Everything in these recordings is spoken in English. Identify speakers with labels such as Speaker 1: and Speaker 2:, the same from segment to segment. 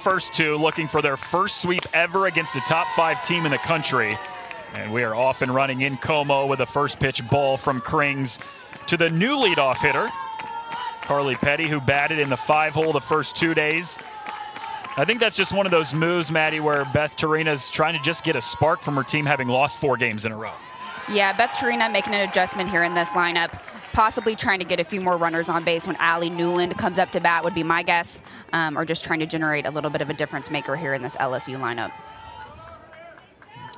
Speaker 1: First two looking for their first sweep ever against a top 5 team in the country. And we are off and running in Como with a first pitch ball from Krings to the new leadoff hitter, Carly Petty, who batted in the 5-hole the first 2 days. I think that's just one of those moves, Maddie, where Beth Torina's trying to just get a spark from her team having lost 4 games in a row.
Speaker 2: Yeah, Beth Torina making an adjustment here in this lineup, possibly trying to get a few more runners on base when Allie Newland comes up to bat would be my guess, or just trying to generate a little bit of a difference maker here in this LSU lineup.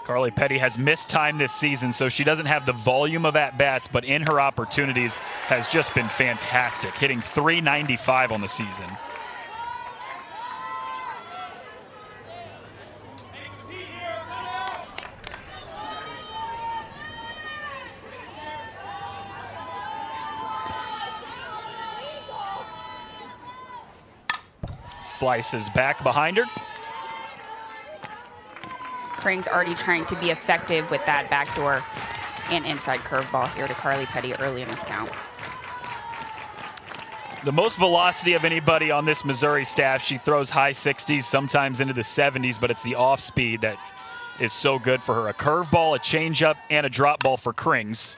Speaker 1: Carly Petty has missed time this season, so she doesn't have the volume of at-bats, but in her opportunities has just been fantastic, hitting .395 on the season. Slices back behind her.
Speaker 2: Krings already trying to be effective with that backdoor and inside curveball here to Carly Petty early in this count.
Speaker 1: The most velocity of anybody on this Missouri staff. She throws high 60s, sometimes into the 70s, but it's the off speed that is so good for her. A curveball, a changeup, and a drop ball for Krings.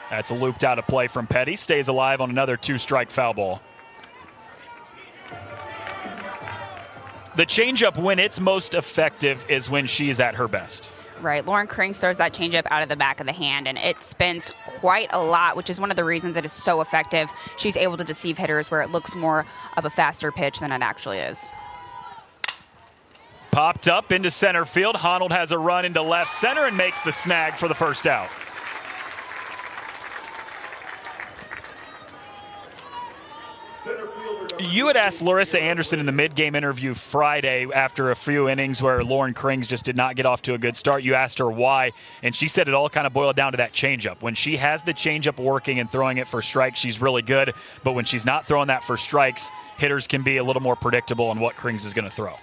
Speaker 1: That's a looped out of play from Petty. Stays alive on another 2-strike foul ball. The changeup, when it's most effective, is when she is at her best.
Speaker 2: Right. Lauren Krings throws that changeup out of the back of the hand, and it spins quite a lot, which is one of the reasons it is so effective. She's able to deceive hitters where it looks more of a faster pitch than it actually is.
Speaker 1: Popped up into center field. Honnold has a run into left center and makes the snag for the first out. You had asked Larissa Anderson in the mid-game interview Friday after a few innings where Lauren Krings just did not get off to a good start. You asked her why, and she said it all kind of boiled down to that changeup. When she has the changeup working and throwing it for strikes, she's really good. But when she's not throwing that for strikes, hitters can be a little more predictable on what Krings is going to throw.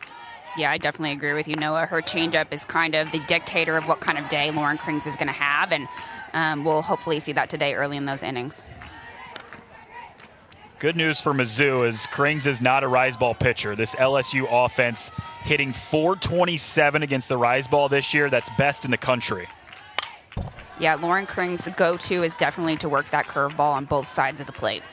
Speaker 2: Yeah, I definitely agree with you, Noah. Her changeup is kind of the dictator of what kind of day Lauren Krings is going to have, and we'll hopefully see that today early in those innings.
Speaker 1: Good news for Mizzou is Krings is not a rise ball pitcher. This LSU offense hitting .427 against the rise ball this year. That's best in the country.
Speaker 2: Yeah, Lauren Krings' go-to is definitely to work that curveball on both sides of the plate.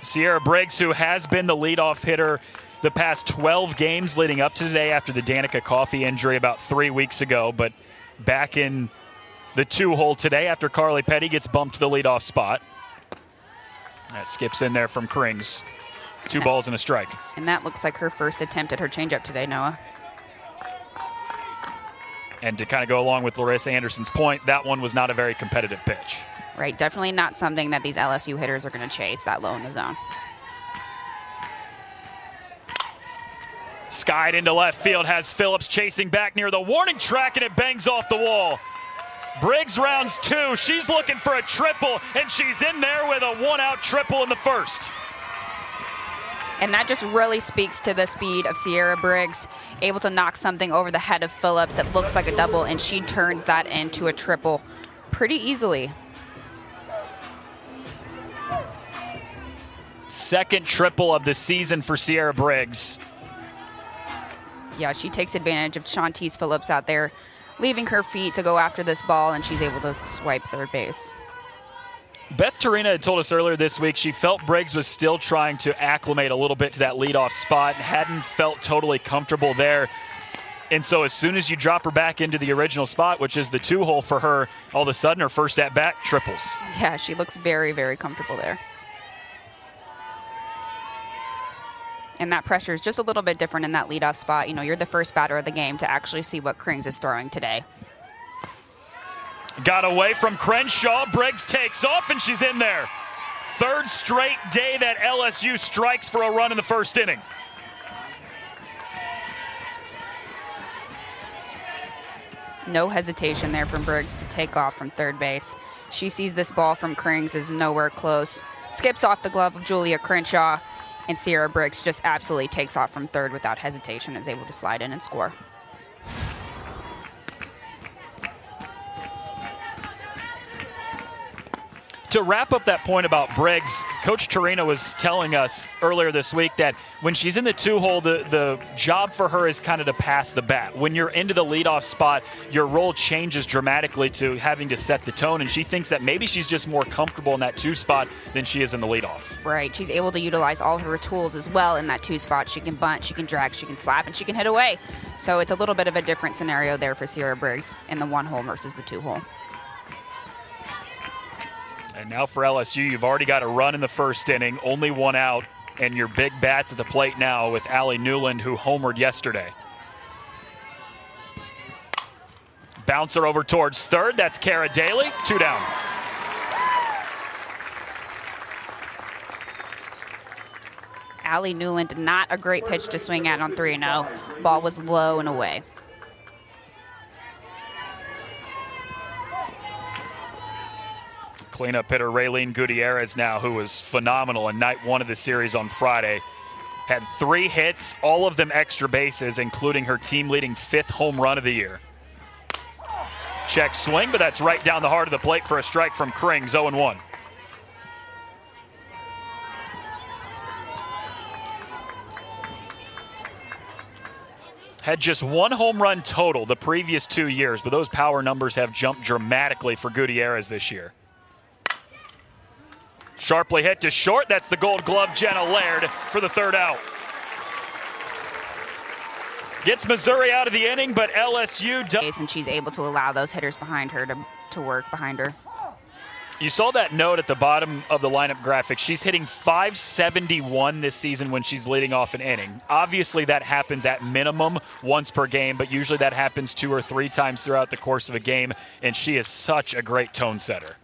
Speaker 1: Sierra Briggs, who has been the leadoff hitter the past 12 games leading up to today after the Danica Coffey injury about 3 weeks ago, but back in the 2-hole today after Carly Petty gets bumped to the leadoff spot. That skips in there from Krings. 2 balls and a strike.
Speaker 2: And that looks like her first attempt at her changeup today, Noah.
Speaker 1: And to kind of go along with Larissa Anderson's point, that one was not a very competitive pitch.
Speaker 2: Right, definitely not something that these LSU hitters are going to chase that low in the zone.
Speaker 1: Skied into left field, has Phillips chasing back near the warning track, and it bangs off the wall. Briggs rounds 2. She's looking for a triple, and she's in there with a 1-out triple in the first.
Speaker 2: And that just really speaks to the speed of Sierra Briggs, able to knock something over the head of Phillips that looks like a double, and she turns that into a triple pretty easily.
Speaker 1: Second triple of the season for Sierra Briggs.
Speaker 2: Yeah, she takes advantage of Shantice Phillips out there, leaving her feet to go after this ball, and she's able to swipe third base.
Speaker 1: Beth Torina had told us earlier this week she felt Briggs was still trying to acclimate a little bit to that leadoff spot, hadn't felt totally comfortable there. And so as soon as you drop her back into the original spot, which is the 2-hole for her, all of a sudden her first at-bat triples.
Speaker 2: Yeah, she looks very, very comfortable there. And that pressure is just a little bit different in that leadoff spot. You know, you're the first batter of the game to actually see what Krings is throwing today.
Speaker 1: Got away from Crenshaw. Briggs takes off, and she's in there. Third straight day that LSU strikes for a run in the first inning.
Speaker 2: No hesitation there from Briggs to take off from third base. She sees this ball from Krings is nowhere close. Skips off the glove of Julia Crenshaw, and Sierra Briggs just absolutely takes off from third without hesitation, is able to slide in and score.
Speaker 1: To wrap up that point about Briggs, Coach Torino was telling us earlier this week that when she's in the two-hole, the job for her is kind of to pass the bat. When you're into the leadoff spot, your role changes dramatically to having to set the tone, and she thinks that maybe she's just more comfortable in that two spot than she is in the leadoff.
Speaker 2: Right. She's able to utilize all her tools as well in that two spot. She can bunt, she can drag, she can slap, and she can hit away. So it's a little bit of a different scenario there for Sierra Briggs in the one-hole versus the two-hole.
Speaker 1: And now for LSU, you've already got a run in the first inning, only one out, and your big bats at the plate now with Allie Newland, who homered yesterday. Bouncer over towards third. That's Cara Daly. 2 down.
Speaker 2: Allie Newland, not a great pitch to swing at on 3-0. Ball was low and away.
Speaker 1: Cleanup hitter Raylene Gutierrez now, who was phenomenal in night one of the series on Friday. Had 3 hits, all of them extra bases, including her team-leading 5th home run of the year. Check swing, but that's right down the heart of the plate for a strike from Krings, 0-1. Had just 1 home run total the previous 2 years, but those power numbers have jumped dramatically for Gutierrez this year. Sharply hit to short. That's the Gold Glove, Jenna Laird, for the 3rd out. Gets Missouri out of the inning, but LSU does.
Speaker 2: And she's able to allow those hitters behind her to work behind her.
Speaker 1: You saw that note at the bottom of the lineup graphic. She's hitting .571 this season when she's leading off an inning. Obviously, that happens at minimum once per game, but usually that happens 2 or 3 times throughout the course of a game, and she is such a great tone setter.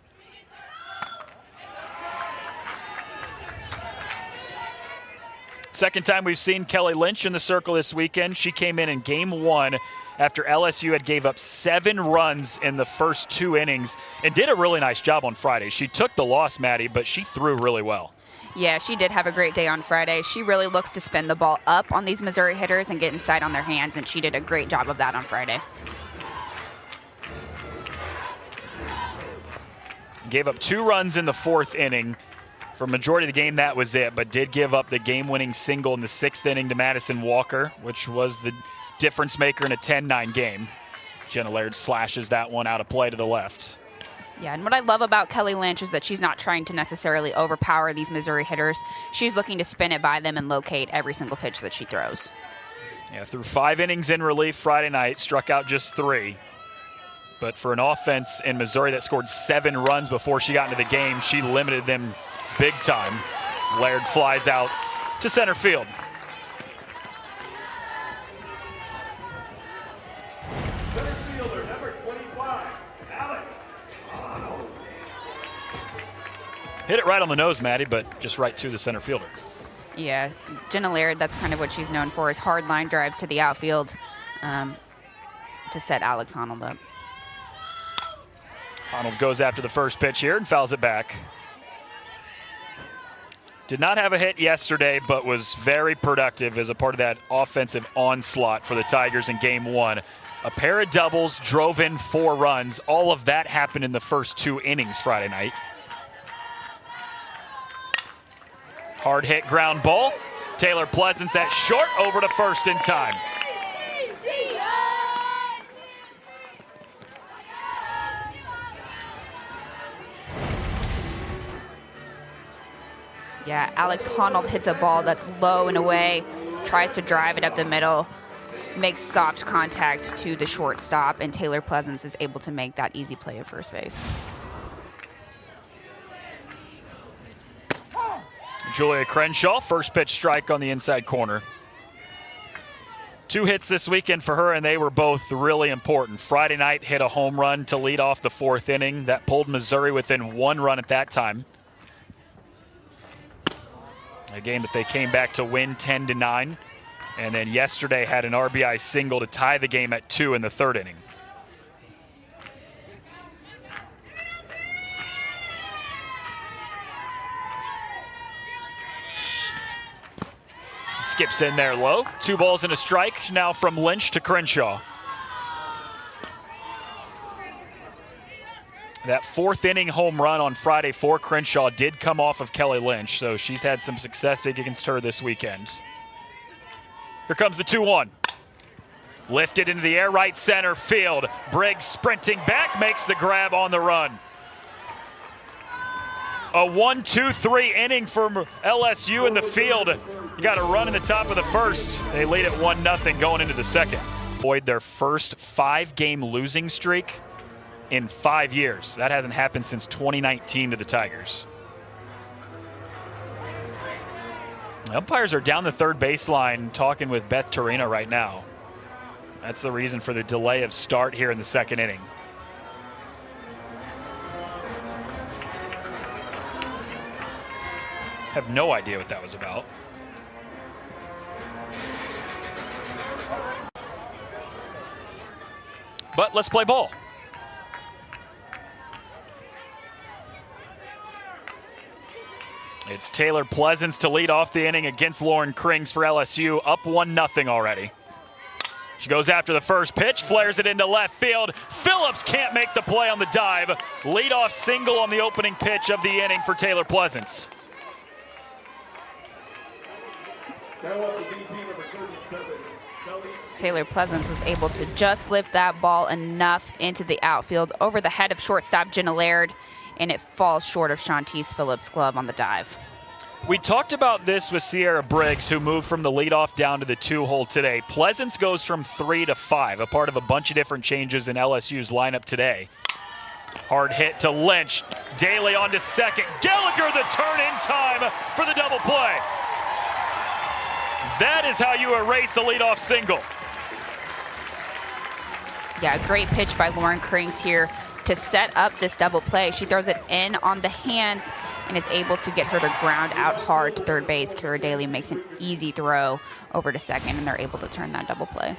Speaker 1: Second time we've seen Kelly Lynch in the circle this weekend. She came in game 1 after LSU had gave up 7 runs in the first 2 innings and did a really nice job on Friday. She took the loss, Maddie, but she threw really well.
Speaker 2: Yeah, she did have a great day on Friday. She really looks to spin the ball up on these Missouri hitters and get inside on their hands, and she did a great job of that on Friday.
Speaker 1: Gave up 2 runs in the 4th inning. For a majority of the game, that was it, but did give up the game-winning single in the 6th inning to Madison Walker, which was the difference maker in a 10-9 game. Jenna Laird slashes that one out of play to the left.
Speaker 2: Yeah, and what I love about Kelly Lynch is that she's not trying to necessarily overpower these Missouri hitters. She's looking to spin it by them and locate every single pitch that she throws.
Speaker 1: Yeah, through 5 innings in relief Friday night, struck out just 3. But for an offense in Missouri that scored 7 runs before she got into the game, she limited them big time. Laird flies out to center field.
Speaker 3: Center fielder, number 25, Alex Arnold.
Speaker 1: Hit it right on the nose, Maddie, but just right to the center fielder.
Speaker 2: Yeah, Jenna Laird, that's kind of what she's known for, is hard line drives to the outfield to set Alex Arnold up.
Speaker 1: Arnold goes after the first pitch here and fouls it back. Did not have a hit yesterday, but was very productive as a part of that offensive onslaught for the Tigers in game 1. A pair of doubles, drove in 4 runs. All of that happened in the first 2 innings Friday night. Hard hit ground ball. Taylor Pleasance at short, over to first in time.
Speaker 2: Yeah, Alex Arnold hits a ball that's low and away, tries to drive it up the middle, makes soft contact to the shortstop, and Taylor Pleasance is able to make that easy play at first base.
Speaker 1: Julia Crenshaw, first pitch strike on the inside corner. 2 hits this weekend for her, and they were both really important. Friday night hit a home run to lead off the 4th inning. That pulled Missouri within 1 run at that time. A game that they came back to win 10-9. And then yesterday had an RBI single to tie the game at 2 in the 3rd inning. Skips in there low. 2 balls and a strike now from Lynch to Crenshaw. That fourth inning home run on Friday for Crenshaw did come off of Kelly Lynch, so she's had some success against her this weekend. Here comes the 2-1. Lifted into the air, right center field. Briggs sprinting back, makes the grab on the run. A 1-2-3 inning for LSU in the field. You got a run in the top of the first. They lead it 1-0 going into the second. Avoid their first 5-game losing streak in 5 years. That hasn't happened since 2019 to the Tigers. The umpires are down the third baseline talking with Beth Torino right now. That's the reason for the delay of start here in the second inning. Have no idea what that was about. But let's play ball. It's Taylor Pleasance to lead off the inning against Lauren Krings for LSU, up 1-0 already. She goes after the first pitch, flares it into left field. Phillips can't make the play on the dive. Leadoff single on the opening pitch of the inning for Taylor Pleasance.
Speaker 2: Taylor Pleasance was able to just lift that ball enough into the outfield over the head of shortstop Jenna Laird, and it falls short of Shantice Phillips' glove on the dive.
Speaker 1: We talked about this with Sierra Briggs, who moved from the leadoff down to the 2-hole today. Pleasance goes from 3 to 5, a part of a bunch of different changes in LSU's lineup today. Hard hit to Lynch. Daly on to second. Gallagher the turn in time for the double play. That is how you erase a leadoff single.
Speaker 2: Yeah, a great pitch by Lauren Krings here to set up this double play. She throws it in on the hands and is able to get her to ground out hard to third base. Kara Daly makes an easy throw over to second, and they're able to turn that double play.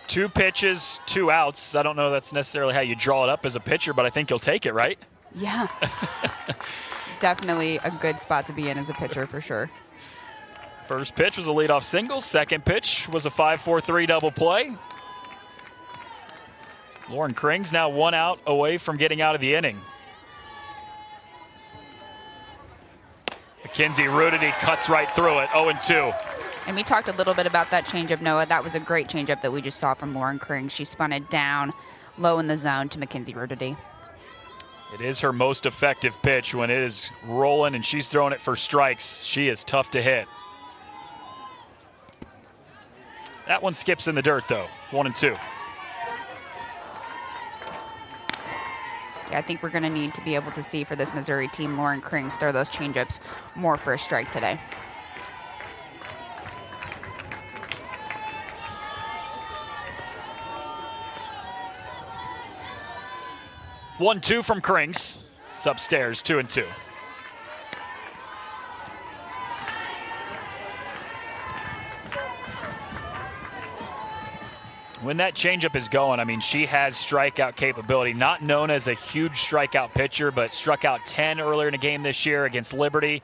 Speaker 1: 2 pitches, 2 outs. I don't know that's necessarily how you draw it up as a pitcher, but I think you'll take it, right?
Speaker 2: Yeah. Definitely a good spot to be in as a pitcher for sure.
Speaker 1: First pitch was a leadoff single. Second pitch was a 5-4-3 double play. Lauren Krings now 1 out away from getting out of the inning. Mackenzie Rudity cuts right through it, 0-2.
Speaker 2: And we talked a little bit about that changeup, Noah. That was a great changeup that we just saw from Lauren Krings. She spun it down low in the zone to Mackenzie Rudity.
Speaker 1: It is her most effective pitch when it is rolling and she's throwing it for strikes. She is tough to hit. That one skips in the dirt, though. 1-2.
Speaker 2: I think we're going to need to be able to see for this Missouri team, Lauren Krings throw those changeups more for a strike today.
Speaker 1: One, 2 from Krings. It's upstairs, 2-2. When that changeup is going, I mean, she has strikeout capability. Not known as a huge strikeout pitcher, but struck out 10 earlier in a game this year against Liberty.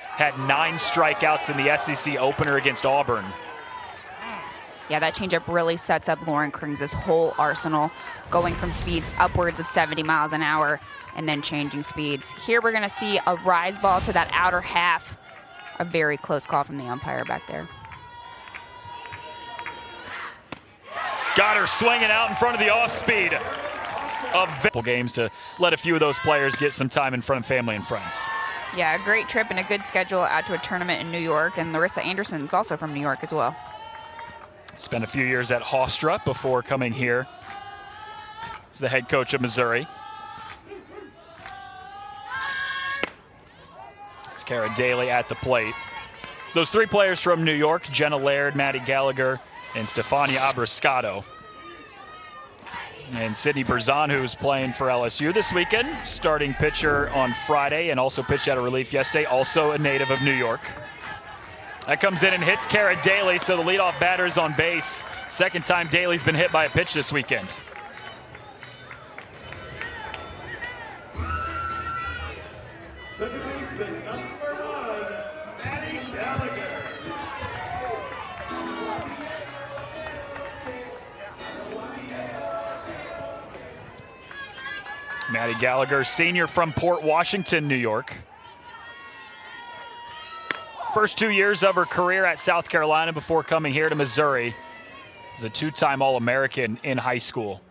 Speaker 1: Had 9 strikeouts in the SEC opener against Auburn.
Speaker 2: Yeah, that changeup really sets up Lauren Krings' whole arsenal, going from speeds upwards of 70 miles an hour and then changing speeds. Here we're going to see a rise ball to that outer half. A very close call from the umpire back there.
Speaker 1: Got her swinging out in front of the off-speed of games to let a few of those players get some time in front of family and friends.
Speaker 2: Yeah, a great trip and a good schedule out to a tournament in New York, and Larissa Anderson is also from New York as well.
Speaker 1: Spent a few years at Hofstra before coming here as the head coach of Missouri. It's Kara Daly at the plate. Those 3 players from New York, Jenna Laird, Maddie Gallagher, and Stefania Abriscato. And Sydney Berzon, who's playing for LSU this weekend, starting pitcher on Friday and also pitched out of relief yesterday, also a native of New York. That comes in and hits Kara Daly, so the leadoff batter is on base. Second time Daly's been hit by a pitch this weekend.
Speaker 3: Second baseman, number 1, Maddie Gallagher.
Speaker 1: Maddie Gallagher, senior from Port Washington, New York. First 2 years of her career at South Carolina before coming here to Missouri. As a two-time All-American in high school.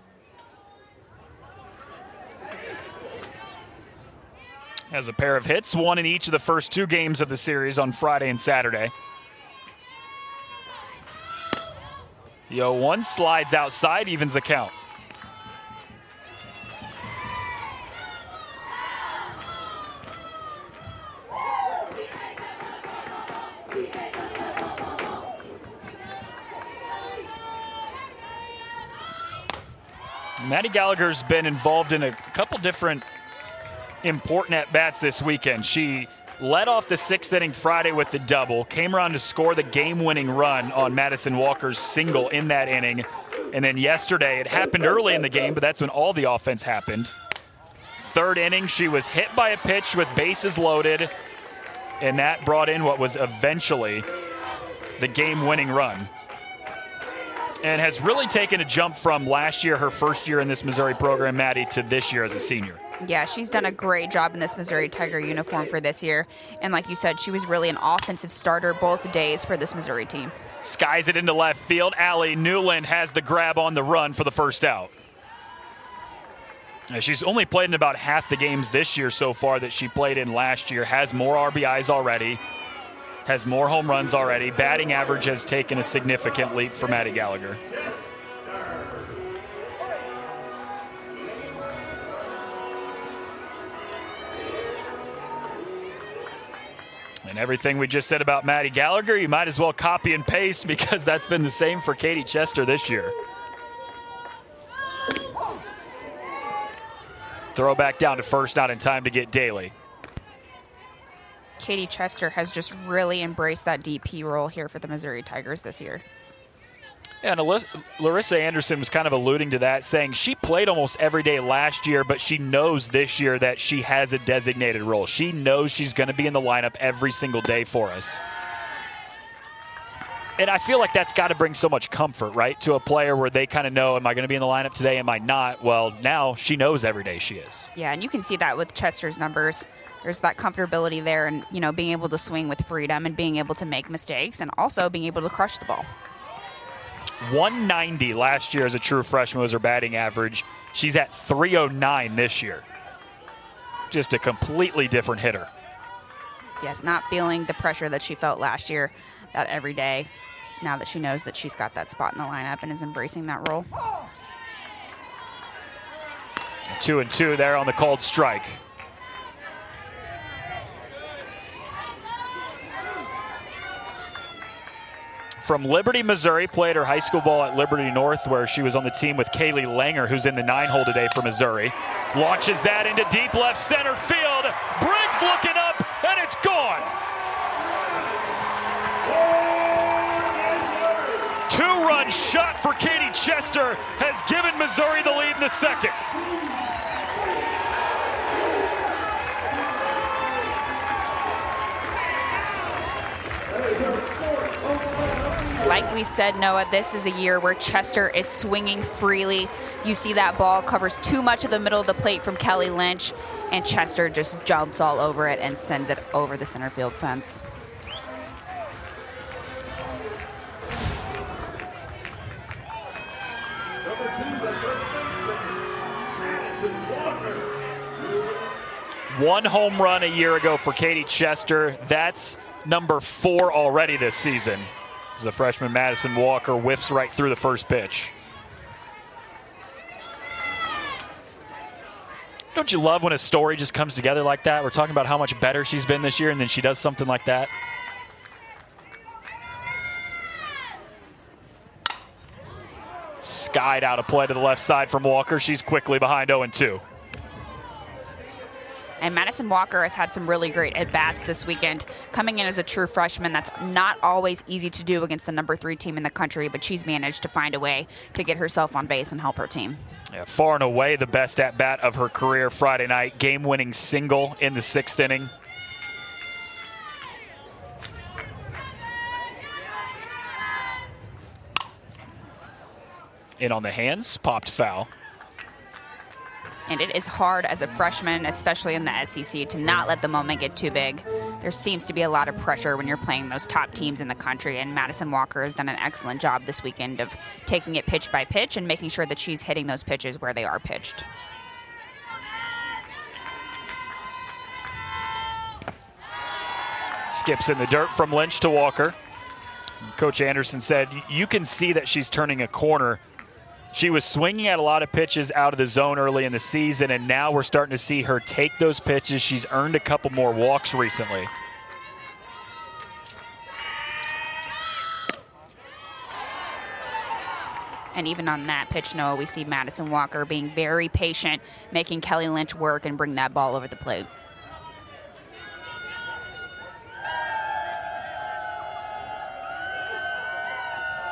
Speaker 1: Has a pair of hits, one in each of the first 2 games of the series on Friday and Saturday. The 0-1 slides outside, evens the count. Maddie Gallagher's been involved in a couple different important at-bats this weekend. She led off the 6th inning Friday with the double, came around to score the game-winning run on Madison Walker's single in that inning. And then yesterday, it happened early in the game, but that's when all the offense happened. 3rd inning, she was hit by a pitch with bases loaded, and that brought in what was eventually the game-winning run. And has really taken a jump from last year, her first year in this Missouri program, Maddie, to this year as a senior.
Speaker 2: Yeah, she's done a great job in this Missouri Tiger uniform for this year. And like you said, she was really an offensive starter both days for this Missouri team.
Speaker 1: Skies it into left field. Allie Newland has the grab on the run for the first out. She's only played in about half the games this year so far that she played in last year. Has more RBIs already. Has more home runs already. Batting average has taken a significant leap for Maddie Gallagher. And everything we just said about Maddie Gallagher, you might as well copy and paste because that's been the same for Katie Chester this year. Throw back down to first, not in time to get Daly.
Speaker 2: Katie Chester has just really embraced that DP role here for the Missouri Tigers this year.
Speaker 1: Yeah, and Larissa Anderson was kind of alluding to that, saying she played almost every day last year, but she knows this year that she has a designated role. She knows she's going to be in the lineup every single day for us. And I feel like that's got to bring so much comfort, right, to a player where they kind of know, am I going to be in the lineup today, am I not? Well, now she knows every day she is.
Speaker 2: Yeah, and you can see that with Chester's numbers. There's that comfortability there and, you know, being able to swing with freedom and being able to make mistakes and also being able to crush the ball.
Speaker 1: 190 last year as a true freshman was her batting average. She's at 309 this year. Just a completely different hitter.
Speaker 2: Yes, not feeling the pressure that she felt last year, that every day, now that she knows that she's got that spot in the lineup and is embracing that role.
Speaker 1: 2-2 there on the called strike. From Liberty, Missouri, played her high school ball at Liberty North, where she was on the team with Kaylee Langer, who's in the 9-hole today for Missouri. Launches that into deep left center field. Briggs looking up, and it's gone. 2-run shot for Katie Chester has given Missouri the lead in the second.
Speaker 2: Like we said, Noah, this is a year where Chester is swinging freely. You see that ball covers too much of the middle of the plate from Kelly Lynch, and Chester just jumps all over it and sends it over the center field fence.
Speaker 1: One home run a year ago for Katie Chester. That's number 4 already this season. As the freshman Madison Walker whiffs right through the first pitch. Don't you love when a story just comes together like that? We're talking about how much better she's been this year, and then she does something like that. Skied out a play to the left side from Walker. She's quickly behind 0-2.
Speaker 2: And Madison Walker has had some really great at-bats this weekend. Coming in as a true freshman, that's not always easy to do against the number 3 team in the country, but she's managed to find a way to get herself on base and help her team.
Speaker 1: Yeah, far and away the best at-bat of her career Friday night. Game-winning single in the 6th inning. In on the hands, popped foul.
Speaker 2: And it is hard as a freshman, especially in the SEC, to not let the moment get too big. There seems to be a lot of pressure when you're playing those top teams in the country, and Madison Walker has done an excellent job this weekend of taking it pitch by pitch and making sure that she's hitting those pitches where they are pitched.
Speaker 1: Skips in the dirt from Lynch to Walker. Coach Anderson said, you can see that she's turning a corner. She was swinging at a lot of pitches out of the zone early in the season, and now we're starting to see her take those pitches. She's earned a couple more walks recently.
Speaker 2: And even on that pitch, Noah, we see Madison Walker being very patient, making Kelly Lynch work and bring that ball over the plate.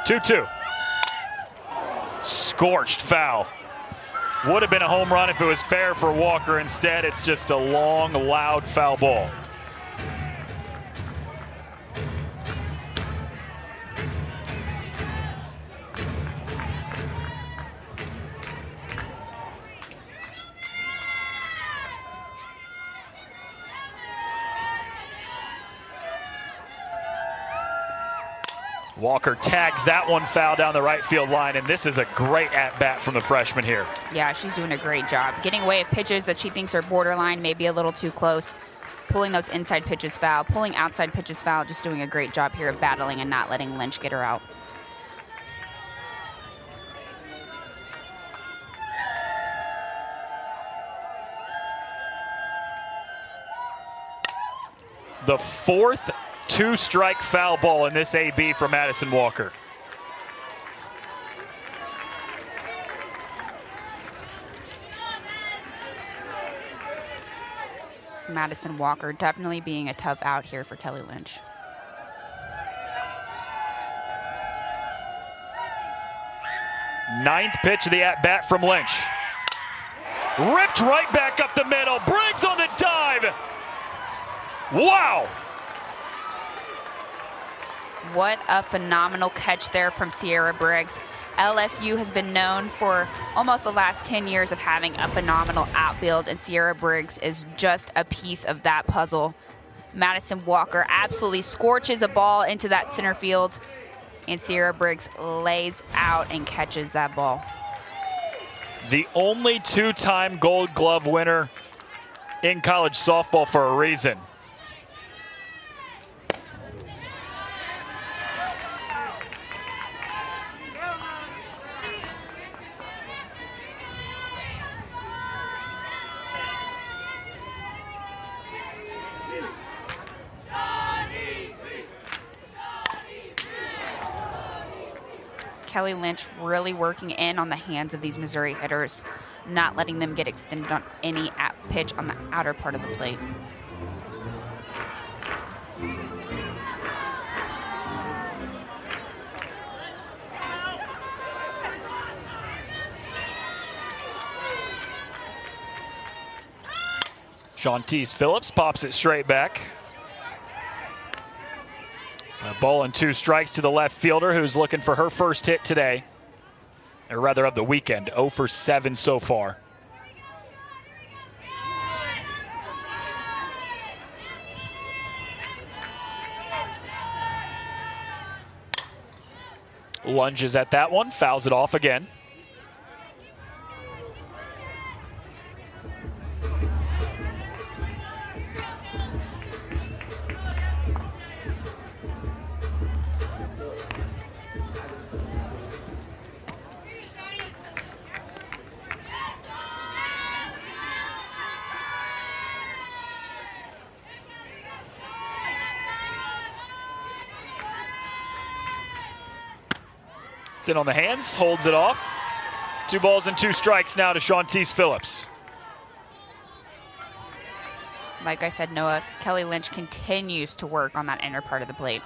Speaker 1: Two-two. Scorched foul. Would have been a home run if it was fair for Walker. Instead, it's just a long, loud foul ball. Walker tags that one foul down the right field line, and this is a great at-bat from the freshman here.
Speaker 2: Yeah, she's doing a great job. Getting away with pitches that she thinks are borderline, maybe a little too close. Pulling those inside pitches foul, pulling outside pitches foul, just doing a great job here of battling and not letting Lynch get her out.
Speaker 1: The fourth two-strike foul ball in this AB from Madison Walker.
Speaker 2: Madison Walker definitely being a tough out here for Kelly Lynch.
Speaker 1: Ninth pitch of the at-bat from Lynch. Ripped right back up the middle. Briggs on the dive. Wow.
Speaker 2: What a phenomenal catch there from Sierra Briggs. LSU has been known for almost the last 10 years of having a phenomenal outfield, and Sierra Briggs is just a piece of that puzzle. Madison Walker absolutely scorches a ball into that center field, and Sierra Briggs lays out and catches that ball.
Speaker 1: The only two-time Gold Glove winner in college softball for a reason.
Speaker 2: Kelly Lynch really working in on the hands of these Missouri hitters, not letting them get extended on any pitch on the outer part of the plate.
Speaker 1: Shantice Phillips pops it straight back. A ball and two strikes to the left fielder, who's looking for her first hit today, or rather of the weekend. 0 for 7 so far. Lunges at that one, fouls it off again. It's in on the hands, holds it off. 2 balls and 2 strikes now to Shantice Phillips.
Speaker 2: Like I said, Noah, Kelly Lynch continues to work on that inner part of the plate.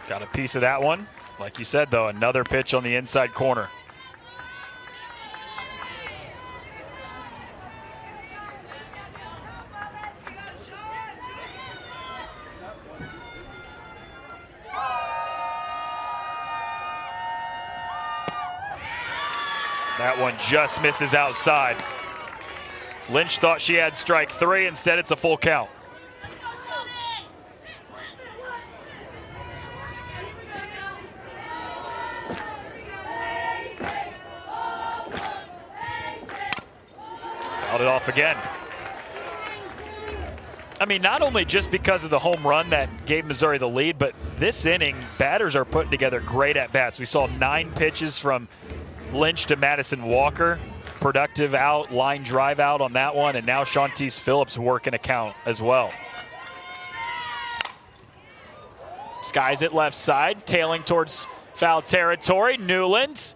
Speaker 1: Got a piece of that one. Like you said, though, another pitch on the inside corner. That one just misses outside. Lynch thought she had strike 3. Instead, it's a full count. Fouled it off again. I mean, not only just because of the home run that gave Missouri the lead, but this inning, batters are putting together great at-bats. We saw 9 pitches from Lynch to Madison Walker. Productive out, line drive out on that one, and now Shantice Phillips working a count as well. Skies it left side, tailing towards foul territory. Newlands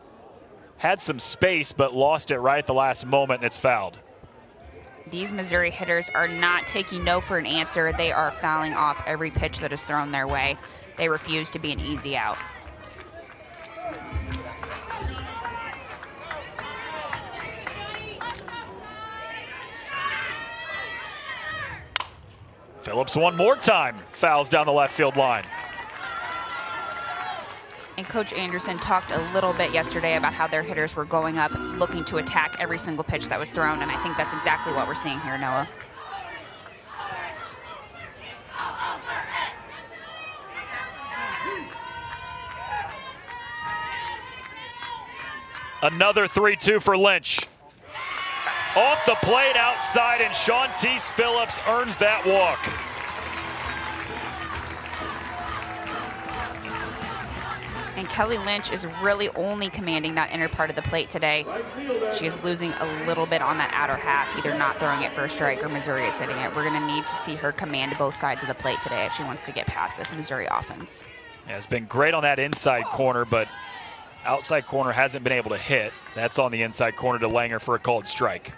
Speaker 1: had some space, but lost it right at the last moment, and it's fouled.
Speaker 2: These Missouri hitters are not taking no for an answer. They are fouling off every pitch that is thrown their way. They refuse to be an easy out.
Speaker 1: Phillips one more time fouls down the left field line.
Speaker 2: And Coach Anderson talked a little bit yesterday about how their hitters were going up, looking to attack every single pitch that was thrown, and I think that's exactly what we're seeing here, Noah.
Speaker 1: Another 3-2 for Lynch. Off the plate outside, and Shantice Phillips earns that walk.
Speaker 2: And Kelly Lynch is really only commanding that inner part of the plate today. She is losing a little bit on that outer half, either not throwing it for a strike or Missouri is hitting it. We're going to need to see her command both sides of the plate today if she wants to get past this Missouri offense.
Speaker 1: Yeah, it's been great on that inside corner, but outside corner hasn't been able to hit. That's on the inside corner to Langer for a called strike.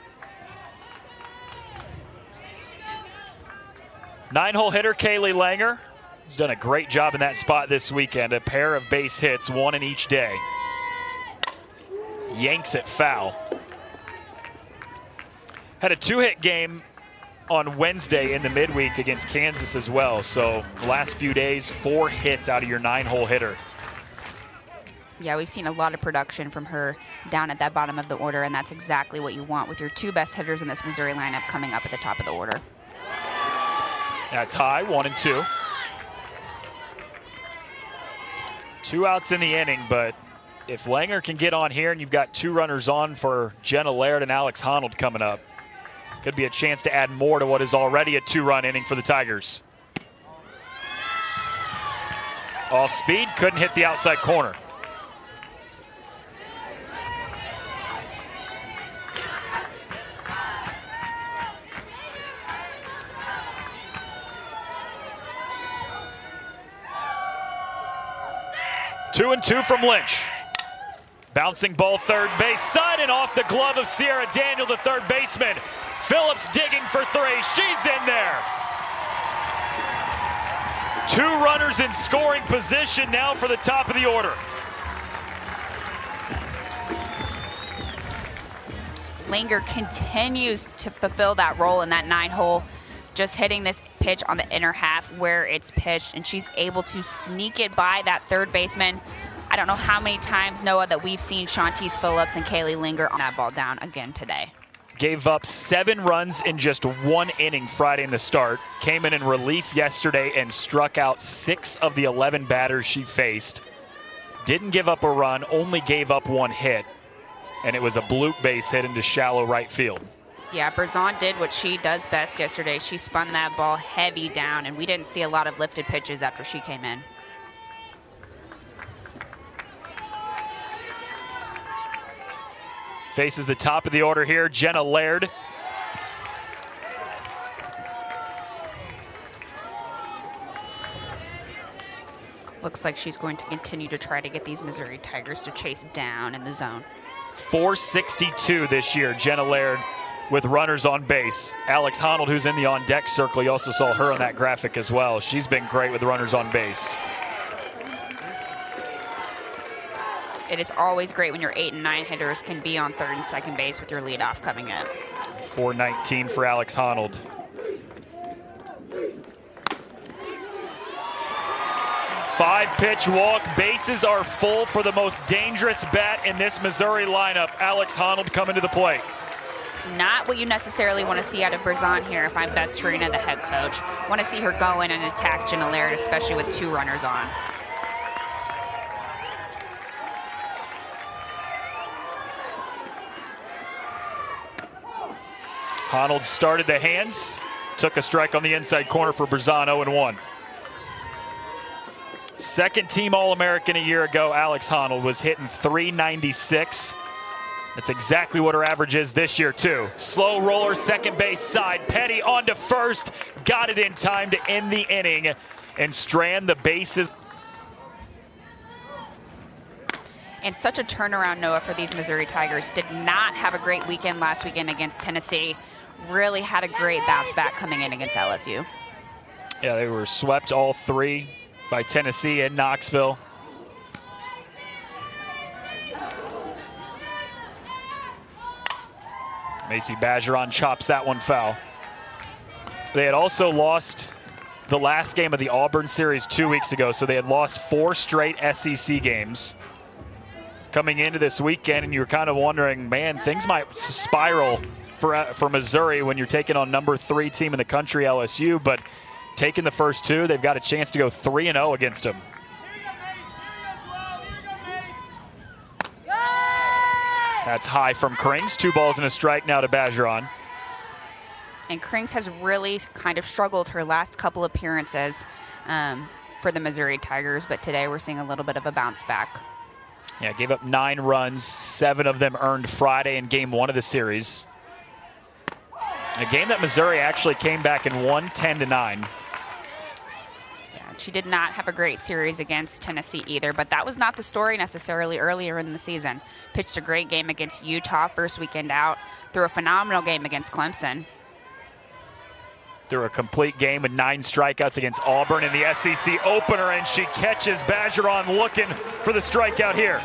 Speaker 1: 9-hole hitter Kaylee Langer has done a great job in that spot this weekend. A pair of base hits, one in each day. Yanks it foul. Had a 2-hit game on Wednesday in the midweek against Kansas as well. So the last few days, 4 hits out of your 9-hole hitter.
Speaker 2: Yeah, we've seen a lot of production from her down at that bottom of the order, and that's exactly what you want with your 2 best hitters in this Missouri lineup coming up at the top of the order.
Speaker 1: That's high, 1-2. 2 outs in the inning, but if Langer can get on here and you've got 2 runners on for Jenna Laird and Alex Honnold coming up, could be a chance to add more to what is already a 2-run inning for the Tigers. Off speed, couldn't hit the outside corner. Two and 2 from Lynch. Bouncing ball third base side and off the glove of Sierra Daniel, the third baseman. Phillips digging for 3. She's in there. 2 runners in scoring position now for the top of the order.
Speaker 2: Langer continues to fulfill that role in that 9-hole, just hitting this pitch on the inner half where it's pitched, and she's able to sneak it by that third baseman. I don't know how many times, Noah, that we've seen Shantice Phillips and Kaylee Langer on that ball down again today.
Speaker 1: Gave up 7 runs in just 1 inning Friday in the start. Came in relief yesterday and struck out 6 of the 11 batters she faced. Didn't give up a run, only gave up 1 hit. And it was a bloop base hit into shallow right field.
Speaker 2: Yeah, Berzon did what she does best yesterday. She spun that ball heavy down, and we didn't see a lot of lifted pitches after she came in.
Speaker 1: Faces the top of the order here, Jenna Laird.
Speaker 2: Looks like she's going to continue to try to get these Missouri Tigers to chase down in the zone.
Speaker 1: 462 this year, Jenna Laird with runners on base. Alex Honnold, who's in the on-deck circle, you also saw her on that graphic as well. She's been great with runners on base.
Speaker 2: It is always great when your 8 and 9 hitters can be on third and second base with your leadoff coming in.
Speaker 1: 419 for Alex Honnold. 5-pitch walk. Bases are full for the most dangerous bat in this Missouri lineup. Alex Honnold coming to the plate.
Speaker 2: Not what you necessarily want to see out of Berzon here if I'm Beth Trina, the head coach. Want to see her go in and attack Jenna Laird, especially with 2 runners on.
Speaker 1: Honnold started the hands, took a strike on the inside corner for Berzon, 0-1. Second team All-American a year ago, Alex Honnold was hitting .396. That's exactly what her average is this year, too. Slow roller, second base side. Petty on to first. Got it in time to end the inning and strand the bases.
Speaker 2: And such a turnaround, Noah, for these Missouri Tigers. Did not have a great weekend last weekend against Tennessee. Really had a great bounce back coming in against LSU.
Speaker 1: Yeah, they were swept all 3 by Tennessee and Knoxville. Macy Bergeron chops that one foul. They had also lost the last game of the Auburn series 2 weeks ago, so they had lost 4 straight SEC games coming into this weekend, and you were kind of wondering, man, things might spiral for Missouri when you're taking on number 3 team in the country, LSU, but taking the first 2, they've got a chance to go 3-0 against them. That's high from Krings. 2 balls and a strike now to Bergeron.
Speaker 2: And Krings has really kind of struggled her last couple appearances for the Missouri Tigers, but today we're seeing a little bit of a bounce back.
Speaker 1: Yeah, gave up 9 runs, 7 of them earned Friday in game 1 of the series. A game that Missouri actually came back and won 10-9.
Speaker 2: She did not have a great series against Tennessee either, but that was not the story necessarily earlier in the season. Pitched a great game against Utah first weekend out, threw a phenomenal game against Clemson.
Speaker 1: Threw a complete game with 9 strikeouts against Auburn in the SEC opener, and she catches Bergeron looking for the strikeout here.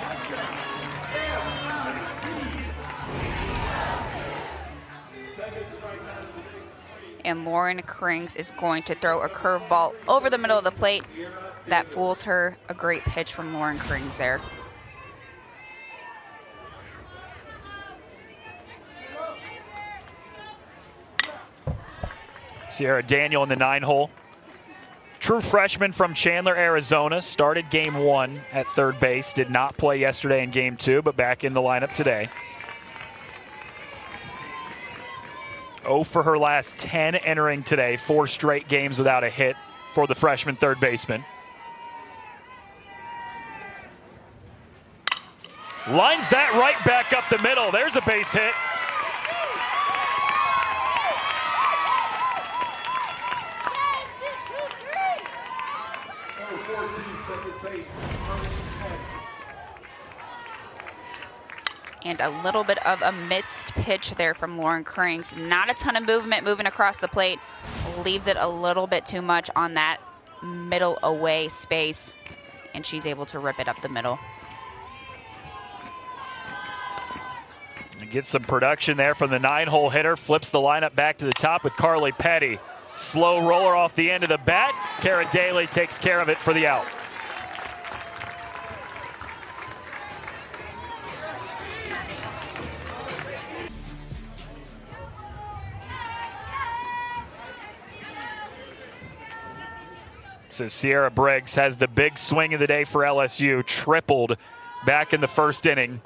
Speaker 2: And Lauren Krings is going to throw a curveball over the middle of the plate. That fools her. A great pitch from Lauren Krings there.
Speaker 1: Sierra Daniel in the 9-hole. True freshman from Chandler, Arizona. Started game 1 at third base. Did not play yesterday in game 2, but back in the lineup today. 0 for her last 10 entering today. 4 straight games without a hit for the freshman third baseman. Lines that right back up the middle. There's a base hit.
Speaker 2: And a little bit of a missed pitch there from Lauren Krings. Not a ton of movement moving across the plate. Leaves it a little bit too much on that middle away space. And she's able to rip it up the middle.
Speaker 1: Get some production there from the 9-hole hitter. Flips the lineup back to the top with Carly Petty. Slow roller off the end of the bat. Cara Daly takes care of it for the out. So Sierra Briggs has the big swing of the day for LSU. Tripled back in the first inning.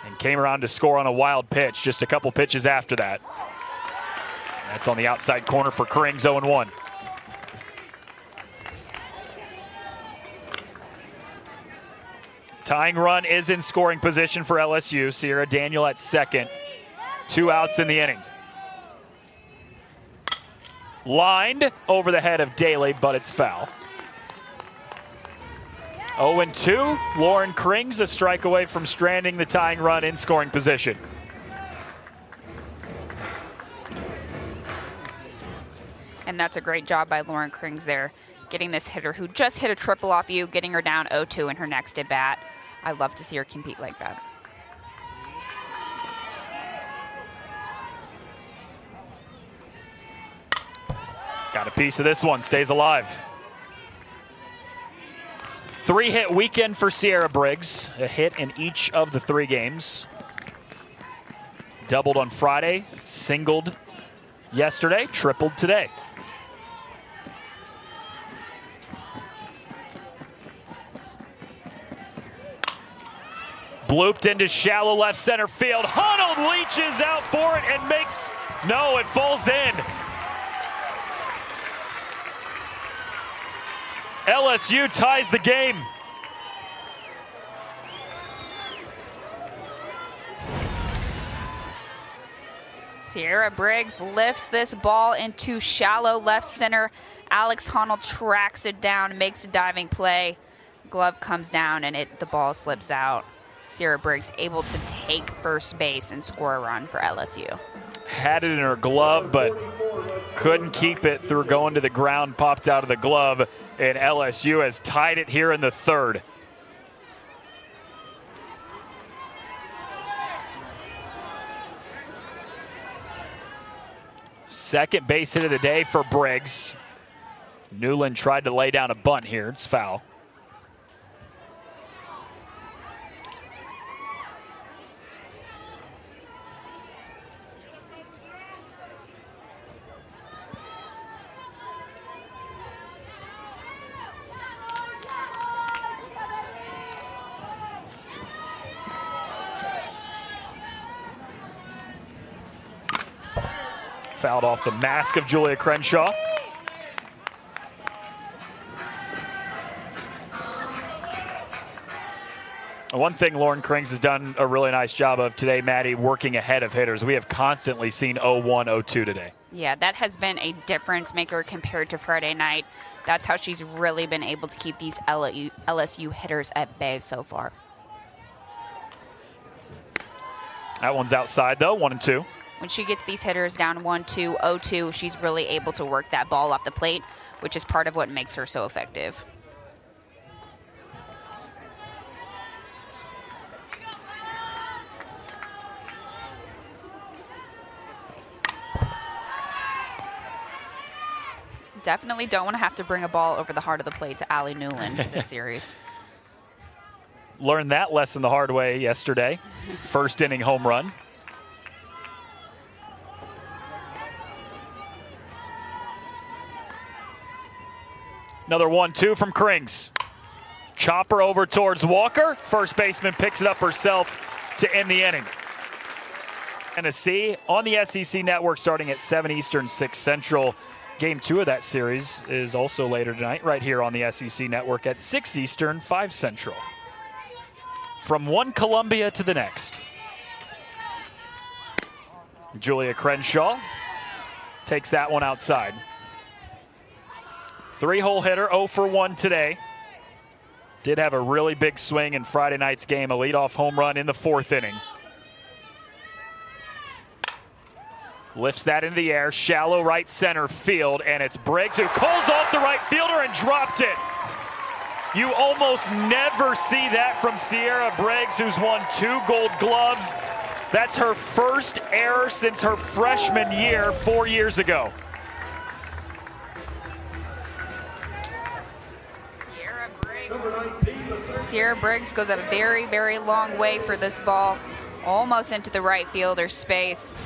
Speaker 1: And came around to score on a wild pitch just a couple pitches after that. That's on the outside corner for Krings, 0-1. Tying run is in scoring position for LSU. Sierra Daniel at second. 2 outs in the inning. Lined over the head of Daly, but it's foul. 0-2. Lauren Krings a strike away from stranding the tying run in scoring position.
Speaker 2: And that's a great job by Lauren Krings there, getting this hitter who just hit a triple off you, getting her down 0-2 in her next at bat. I love to see her compete like that. Got a piece of this one, stays alive.
Speaker 1: 3-hit weekend for Sierra Briggs. A hit in each of the 3 games. Doubled on Friday, singled yesterday, tripled today. Blooped into shallow left center field. Honnold leaches out for it and makes, no, it falls in. LSU ties the game.
Speaker 2: Sierra Briggs lifts this ball into shallow left center. Alex Honnold tracks it down, makes a diving play. Glove comes down and the ball slips out. Sierra Briggs able to take first base and score a run for LSU.
Speaker 1: Had it in her glove, but couldn't keep it through going to the ground, popped out of the glove, and LSU has tied it here in the 3rd. Second base hit of the day for Briggs. Newland tried to lay down a bunt here. It's foul. Fouled off the mask of Julia Crenshaw. One thing Lauren Krings has done a really nice job of today, Maddie, working ahead of hitters. We have constantly seen 0-1, 0-2 today.
Speaker 2: Yeah, that has been a difference maker compared to Friday night. That's how she's really been able to keep these LSU hitters at bay so far.
Speaker 1: That one's outside, though, 1-2.
Speaker 2: When she gets these hitters down 1-2, 0-2, she's really able to work that ball off the plate, which is part of what makes her so effective. Definitely don't want to have to bring a ball over the heart of the plate to Allie Newland this series.
Speaker 1: Learned that lesson the hard way yesterday. First inning home run. Another 1-2 from Krings. Chopper over towards Walker. First baseman picks it up herself to end the inning. Tennessee on the SEC network starting at 7 Eastern, 6 Central. Game 2 of that series is also later tonight right here on the SEC network at 6 Eastern, 5 Central. From one Columbia to the next. Julia Crenshaw takes that one outside. 3-hole hitter, 0 for 1 today. Did have a really big swing in Friday night's game, a leadoff home run in the 4th inning. Lifts that into the air, shallow right center field, and it's Briggs who calls off the right fielder and dropped it. You almost never see that from Sierra Briggs, who's won 2 Gold Gloves. That's her first error since her freshman year 4 years ago.
Speaker 2: Sierra Briggs goes a very, very long way for this ball, almost into the right fielder space.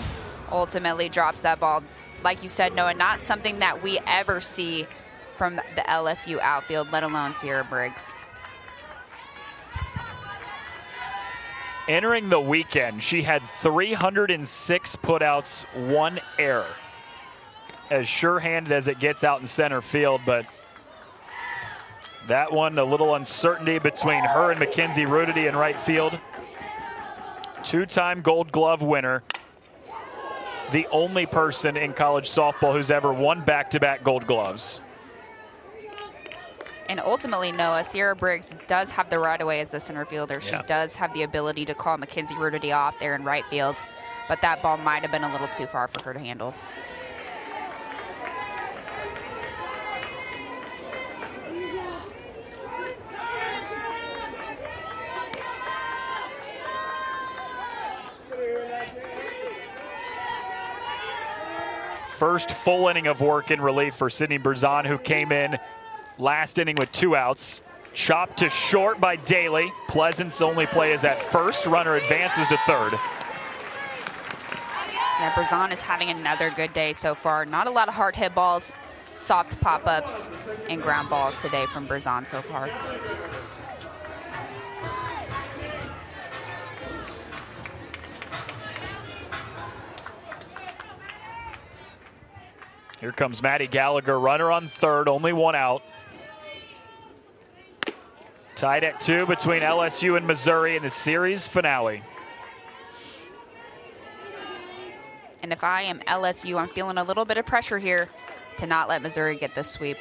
Speaker 2: Ultimately drops that ball. Like you said, Noah, not something that we ever see from the LSU outfield, let alone Sierra Briggs.
Speaker 1: Entering the weekend, she had 306 putouts, 1 error. As sure-handed as it gets out in center field, but that one, a little uncertainty between her and Mackenzie Rudity in right field. 2-time Gold Glove winner. The only person in college softball who's ever won back-to-back Gold Gloves.
Speaker 2: And ultimately, Noah, Sierra Briggs does have the right-of-way as the center fielder. She does have the ability to call Mackenzie Rudity off there in right field, but that ball might have been a little too far for her to handle.
Speaker 1: First full inning of work in relief for Sydney Berzon, who came in last inning with 2 outs. Chopped to short by Daly. Pleasant's only play is at first. Runner advances to third.
Speaker 2: Yeah, Brazan is having another good day so far. Not a lot of hard hit balls, soft pop-ups, and ground balls today from Brazan so far.
Speaker 1: Here comes Maddie Gallagher, runner on third, only one out. Tied at 2 between LSU and Missouri in the series finale.
Speaker 2: And if I am LSU, I'm feeling a little bit of pressure here to not let Missouri get this sweep.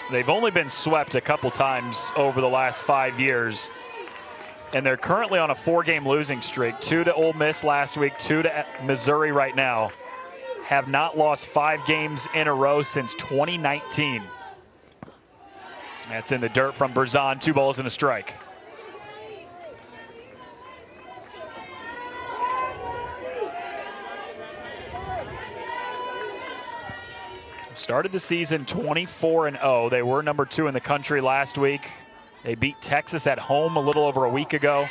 Speaker 1: They've only been swept a couple times over the last 5 years. And they're currently on a 4-game losing streak. 2 to Ole Miss last week, 2 to Missouri right now. Have not lost 5 games in a row since 2019. That's in the dirt from Brazan, 2 balls and a strike. Started the season 24-0. They were number 2 in the country last week. They beat Texas at home a little over a week ago.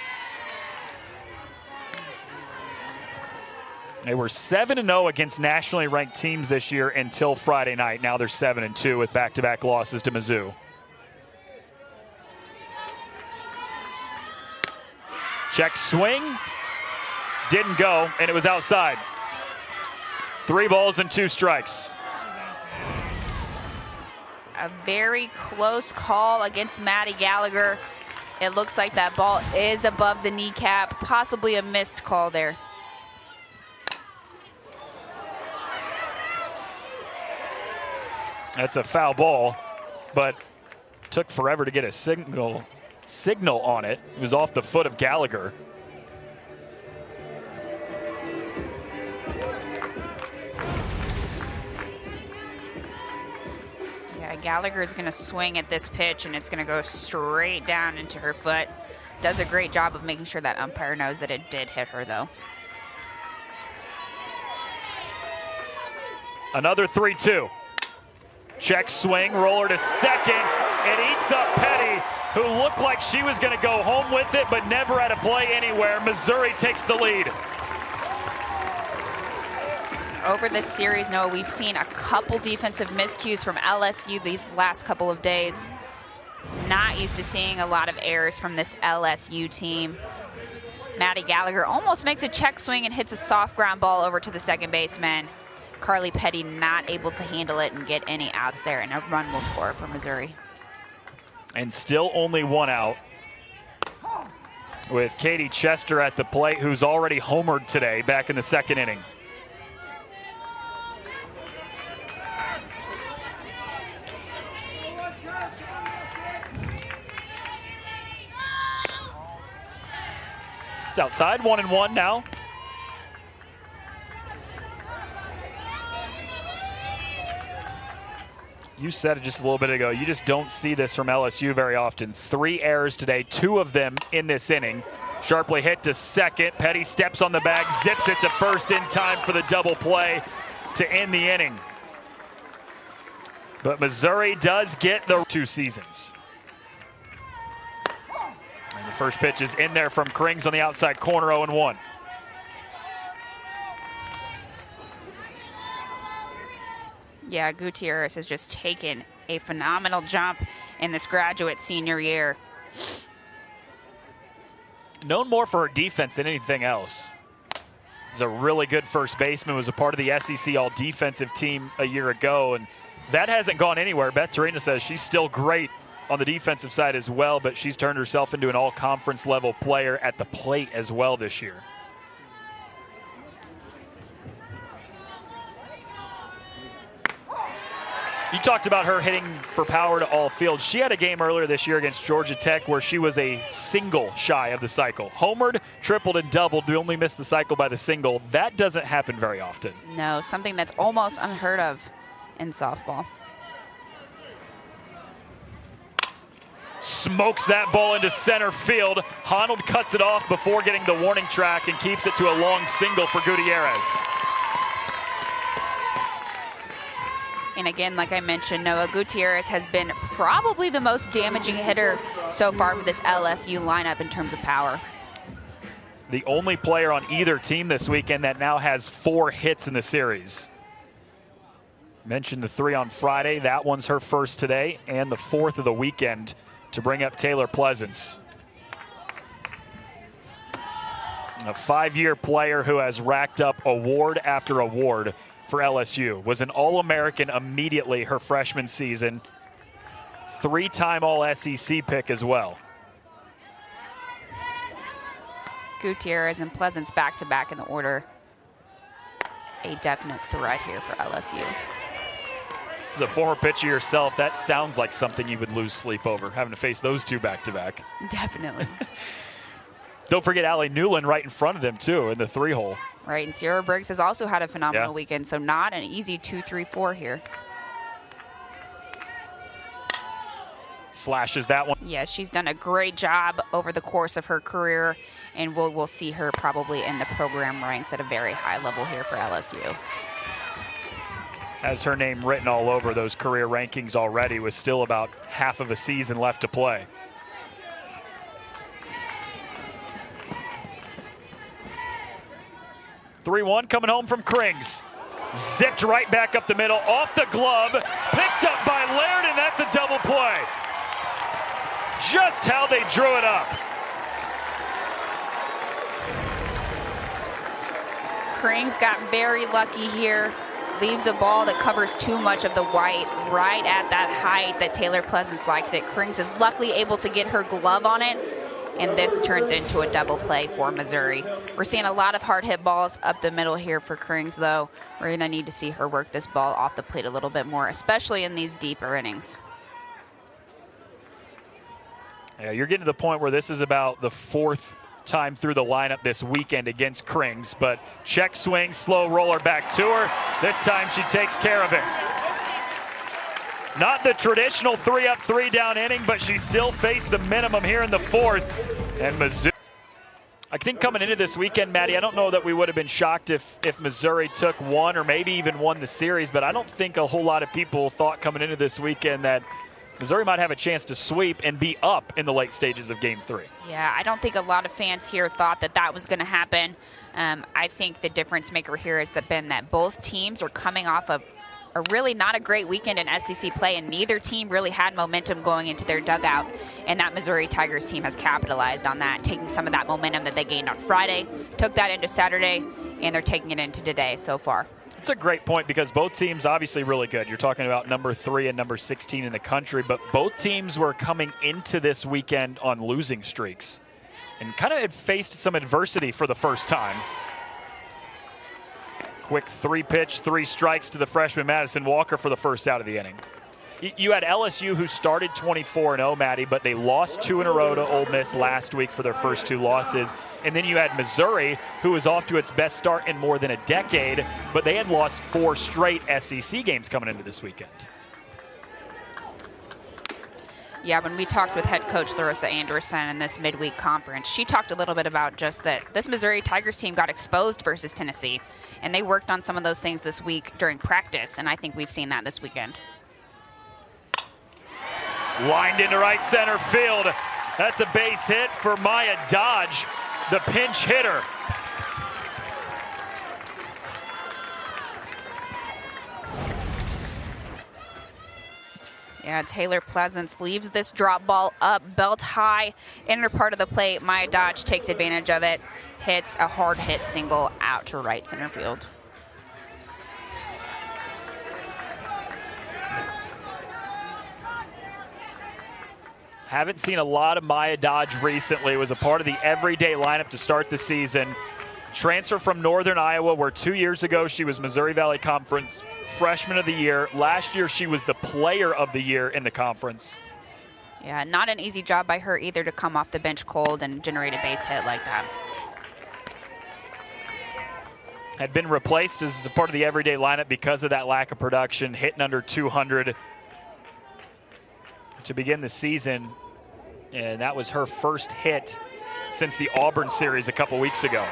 Speaker 1: They were 7-0 against nationally ranked teams this year until Friday night. Now they're 7-2 with back-to-back losses to Mizzou. Check swing. Didn't go, and it was outside. 3 balls and 2 strikes.
Speaker 2: A very close call against Maddie Gallagher. It looks like that ball is above the kneecap, possibly a missed call there.
Speaker 1: That's a foul ball, but took forever to get a signal on it. It was off the foot of Gallagher.
Speaker 2: Gallagher is going to swing at this pitch, and it's going to go straight down into her foot. Does a great job of making sure that umpire knows that it did hit her, though.
Speaker 1: Another 3-2. Check swing, roller to second. It eats up Petty, who looked like she was going to go home with it, but never had a play anywhere. Missouri takes the lead.
Speaker 2: Over this series, Noah, we've seen a couple defensive miscues from LSU these last couple of days. Not used to seeing a lot of errors from this LSU team. Maddie Gallagher almost makes a check swing and hits a soft ground ball over to the second baseman. Carly Petty not able to handle it and get any outs there, and a run will score for Missouri.
Speaker 1: And still only 1 out, with Katie Chester at the plate, who's already homered today back in the 2nd inning. It's outside, 1-1 now. You said it just a little bit ago, you just don't see this from LSU very often. 3 errors today, 2 of them in this inning. Sharply hit to second. Petty steps on the bag, zips it to first in time for the double play to end the inning. But Missouri does get the 2 seasons. And the first pitch is in there from Krings on the outside corner, 0-1.
Speaker 2: Yeah, Gutierrez has just taken a phenomenal jump in this graduate senior year.
Speaker 1: Known more for her defense than anything else. She's a really good first baseman, was a part of the SEC all-defensive team a year ago, and that hasn't gone anywhere. Beth Torina says she's still great on the defensive side as well, but she's turned herself into an all-conference level player at the plate as well this year. You talked about her hitting for power to all fields. She had a game earlier this year against Georgia Tech where she was a single shy of the cycle. Homered, tripled, and doubled. We only missed the cycle by the single. That doesn't happen very often.
Speaker 2: No, something that's almost unheard of in softball.
Speaker 1: Smokes that ball into center field. Honnold cuts it off before getting the warning track and keeps it to a long single for Gutierrez.
Speaker 2: And again, like I mentioned, Noah Gutierrez has been probably the most damaging hitter so far for this LSU lineup in terms of power.
Speaker 1: The only player on either team this weekend that now has 4 hits in the series. Mentioned the 3 on Friday. That one's her first today, and the 4th of the weekend to bring up Taylor Pleasance. A 5-year player who has racked up award after award for LSU. Was an All-American immediately her freshman season. 3-time All-SEC pick as well.
Speaker 2: Gutierrez and Pleasance back-to-back in the order. A definite threat here for LSU.
Speaker 1: As a former pitcher yourself, that sounds like something you would lose sleep over, having to face those 2 back-to-back.
Speaker 2: Definitely.
Speaker 1: Don't forget Allie Newland right in front of them, too, in the 3-hole.
Speaker 2: Right, and Sierra Briggs has also had a phenomenal
Speaker 1: Yeah.
Speaker 2: weekend, so not an easy 2-3-4 here.
Speaker 1: Slashes that one.
Speaker 2: Yes, she's done a great job over the course of her career, and we'll see her probably in the program ranks at a very high level here for LSU.
Speaker 1: Has her name written all over those career rankings already, with still about half of a season left to play. (3-1) coming home from Krings. Zipped right back up the middle, off the glove, picked up by Laird, and that's a double play. Just how they drew it up.
Speaker 2: Krings got very lucky here. Leaves a ball that covers too much of the white right at that height that Taylor Pleasance likes it. Krings is luckily able to get her glove on it, and this turns into a double play for Missouri. We're seeing a lot of hard hit balls up the middle here for Krings, though. We're going to need to see her work this ball off the plate a little bit more, especially in these deeper innings.
Speaker 1: Yeah, you're getting to the point where this is about the 4th time through the lineup this weekend against Krings, but check swing, slow roller back to her. This time she takes care of it. Not the traditional 3-up, 3-down inning, but she still faced the minimum here in the 4th. And Missouri, I think coming into this weekend, Maddie, I don't know that we would have been shocked if Missouri took 1 or maybe even won the series, but I don't think a whole lot of people thought coming into this weekend that Missouri might have a chance to sweep and be up in the late stages of Game 3.
Speaker 2: Yeah, I don't think a lot of fans here thought that was going to happen. I think the difference maker here has been that both teams are coming off of a really not a great weekend in SEC play, and neither team really had momentum going into their dugout, and that Missouri Tigers team has capitalized on that, taking some of that momentum that they gained on Friday, took that into Saturday, and they're taking it into today so far.
Speaker 1: It's a great point because both teams obviously really good. You're talking about number 3 and number 16 in the country, but both teams were coming into this weekend on losing streaks and kind of had faced some adversity for the first time. Quick 3-pitch, 3 strikes to the freshman Madison Walker for the first out of the inning. You had LSU, who started 24-0, Maddie, but they lost 2 in a row to Ole Miss last week for their first 2 losses. And then you had Missouri, who was off to its best start in more than a decade, but they had lost 4 straight SEC games coming into this weekend.
Speaker 2: Yeah, when we talked with head coach Larissa Anderson in this midweek conference, she talked a little bit about just that this Missouri Tigers team got exposed versus Tennessee, and they worked on some of those things this week during practice, and I think we've seen that this weekend.
Speaker 1: Lined into right center field. That's a base hit for Maya Dodge, the pinch hitter.
Speaker 2: Yeah, Taylor Pleasance leaves this drop ball up, belt high, inner part of the plate. Maya Dodge takes advantage of it, hits a hard hit single out to right center field.
Speaker 1: Haven't seen a lot of Maya Dodge recently. Was a part of the everyday lineup to start the season. Transfer from Northern Iowa, where 2 years ago she was Missouri Valley Conference Freshman of the Year. Last year she was the Player of the Year in the conference.
Speaker 2: Yeah, not an easy job by her either to come off the bench cold and generate a base hit like that.
Speaker 1: Had been replaced as a part of the everyday lineup because of that lack of production, hitting under 200 to begin the season. And that was her first hit since the Auburn series a couple weeks ago.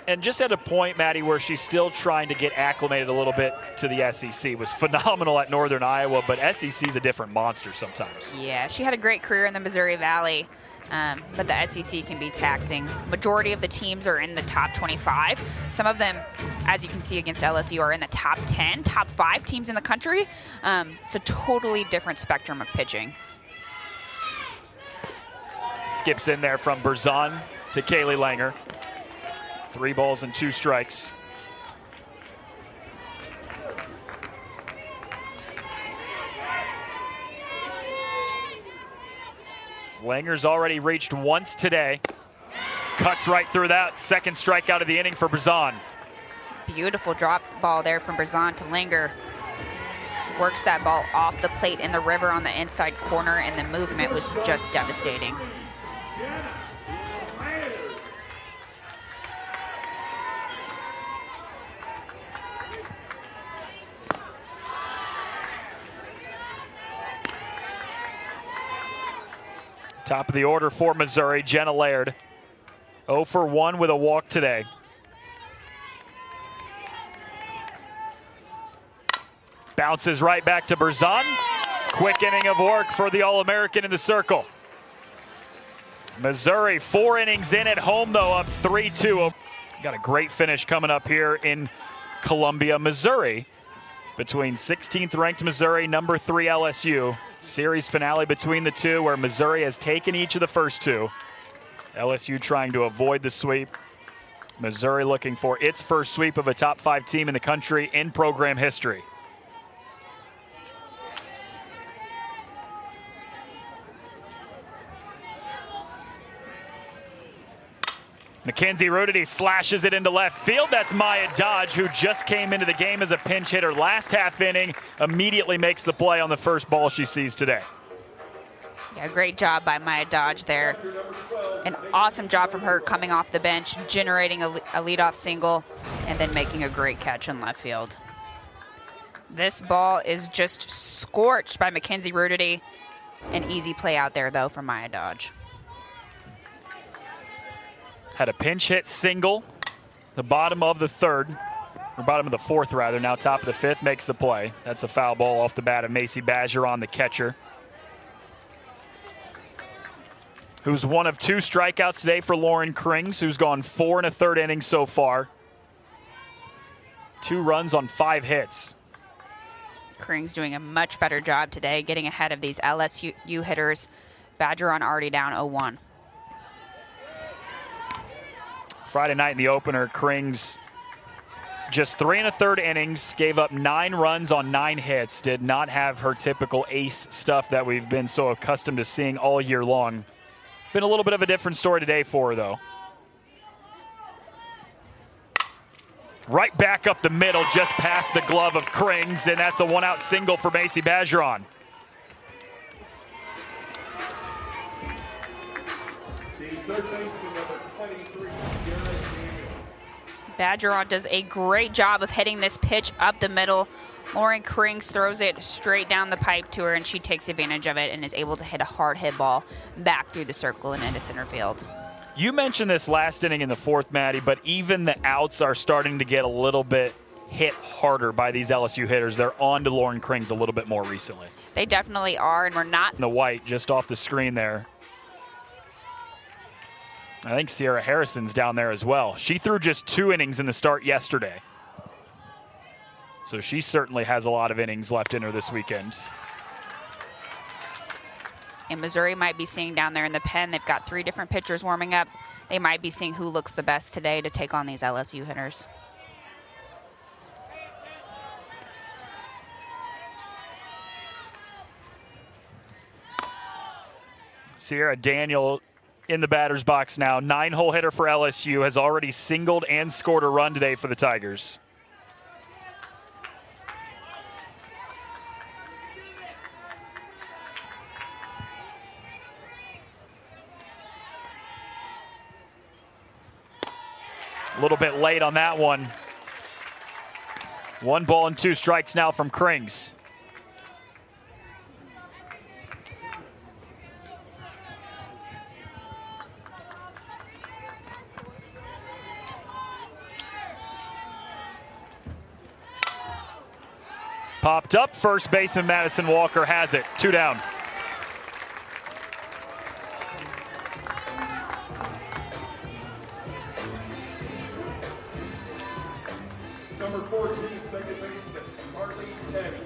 Speaker 1: And just at a point, Maddie, where she's still trying to get acclimated a little bit to the SEC. Was phenomenal at Northern Iowa, but SEC's a different monster sometimes.
Speaker 2: Yeah, she had a great career in the Missouri Valley, but the SEC can be taxing. Majority of the teams are in the top 25. Some of them, as you can see against LSU, are in the top 10, top 5 teams in the country. It's a totally different spectrum of pitching.
Speaker 1: Skips in there from Berzon to Kaylee Langer. 3 balls and 2 strikes. Langer's already reached once today. Cuts right through that. Second strikeout of the inning for Berzon.
Speaker 2: Beautiful drop ball there from Berzon to Langer. Works that ball off the plate in the river on the inside corner, and the movement was just devastating.
Speaker 1: Top of the order for Missouri, Jenna Laird. 0 for 1 with a walk today. Bounces right back to Berzon. Quick inning of work for the All-American in the circle. Missouri 4 innings in at home, though, up 3-2. Got a great finish coming up here in Columbia, Missouri, between 16th ranked Missouri, number 3 LSU. Series finale between the two, where Missouri has taken each of the first 2. LSU trying to avoid the sweep. Missouri looking for its first sweep of a top 5 team in the country in program history. Mackenzie Rudity slashes it into left field. That's Maya Dodge, who just came into the game as a pinch hitter last half inning, immediately makes the play on the first ball she sees today.
Speaker 2: Yeah, great job by Maya Dodge there. An awesome job from her coming off the bench, generating a leadoff single, and then making a great catch in left field. This ball is just scorched by Mackenzie Rudity. An easy play out there, though, from Maya Dodge.
Speaker 1: Had a pinch hit single, the bottom of the 3rd, or bottom of the 4th rather, now top of the 5th, makes the play. That's a foul ball off the bat of Macy Badgeron, the catcher, who's one of 2 strikeouts today for Lauren Krings, who's gone 4 1/3 innings so far. 2 runs on 5 hits.
Speaker 2: Krings doing a much better job today, getting ahead of these LSU hitters. Badgeron already down 0-1.
Speaker 1: Friday night in the opener, Krings just 3 1/3 innings, gave up 9 runs on 9 hits, did not have her typical ace stuff that we've been so accustomed to seeing all year long. Been a little bit of a different story today for her, though. Right back up the middle, just past the glove of Krings, and that's a 1-out single for Macy Badgeron.
Speaker 2: Badgeron does a great job of hitting this pitch up the middle. Lauren Krings throws it straight down the pipe to her, and she takes advantage of it and is able to hit a hard hit ball back through the circle and into center field.
Speaker 1: You mentioned this last inning in the 4th, Maddie, but even the outs are starting to get a little bit hit harder by these LSU hitters. They're on to Lauren Krings a little bit more recently.
Speaker 2: They definitely are, and we're not.
Speaker 1: The white just off the screen there. I think Sierra Harrison's down there as well. She threw just 2 innings in the start yesterday. So she certainly has a lot of innings left in her this weekend.
Speaker 2: And Missouri might be seeing down there in the pen, they've got 3 different pitchers warming up. They might be seeing who looks the best today to take on these LSU hitters.
Speaker 1: Sierra Daniel in the batter's box now. 9-hole hitter for LSU, has already singled and scored a run today for the Tigers. A little bit late on that one. 1 ball and 2 strikes now from Krings. Popped up, first baseman Madison Walker has it. 2 down.
Speaker 3: Number 14, second baseman, Carly Petty.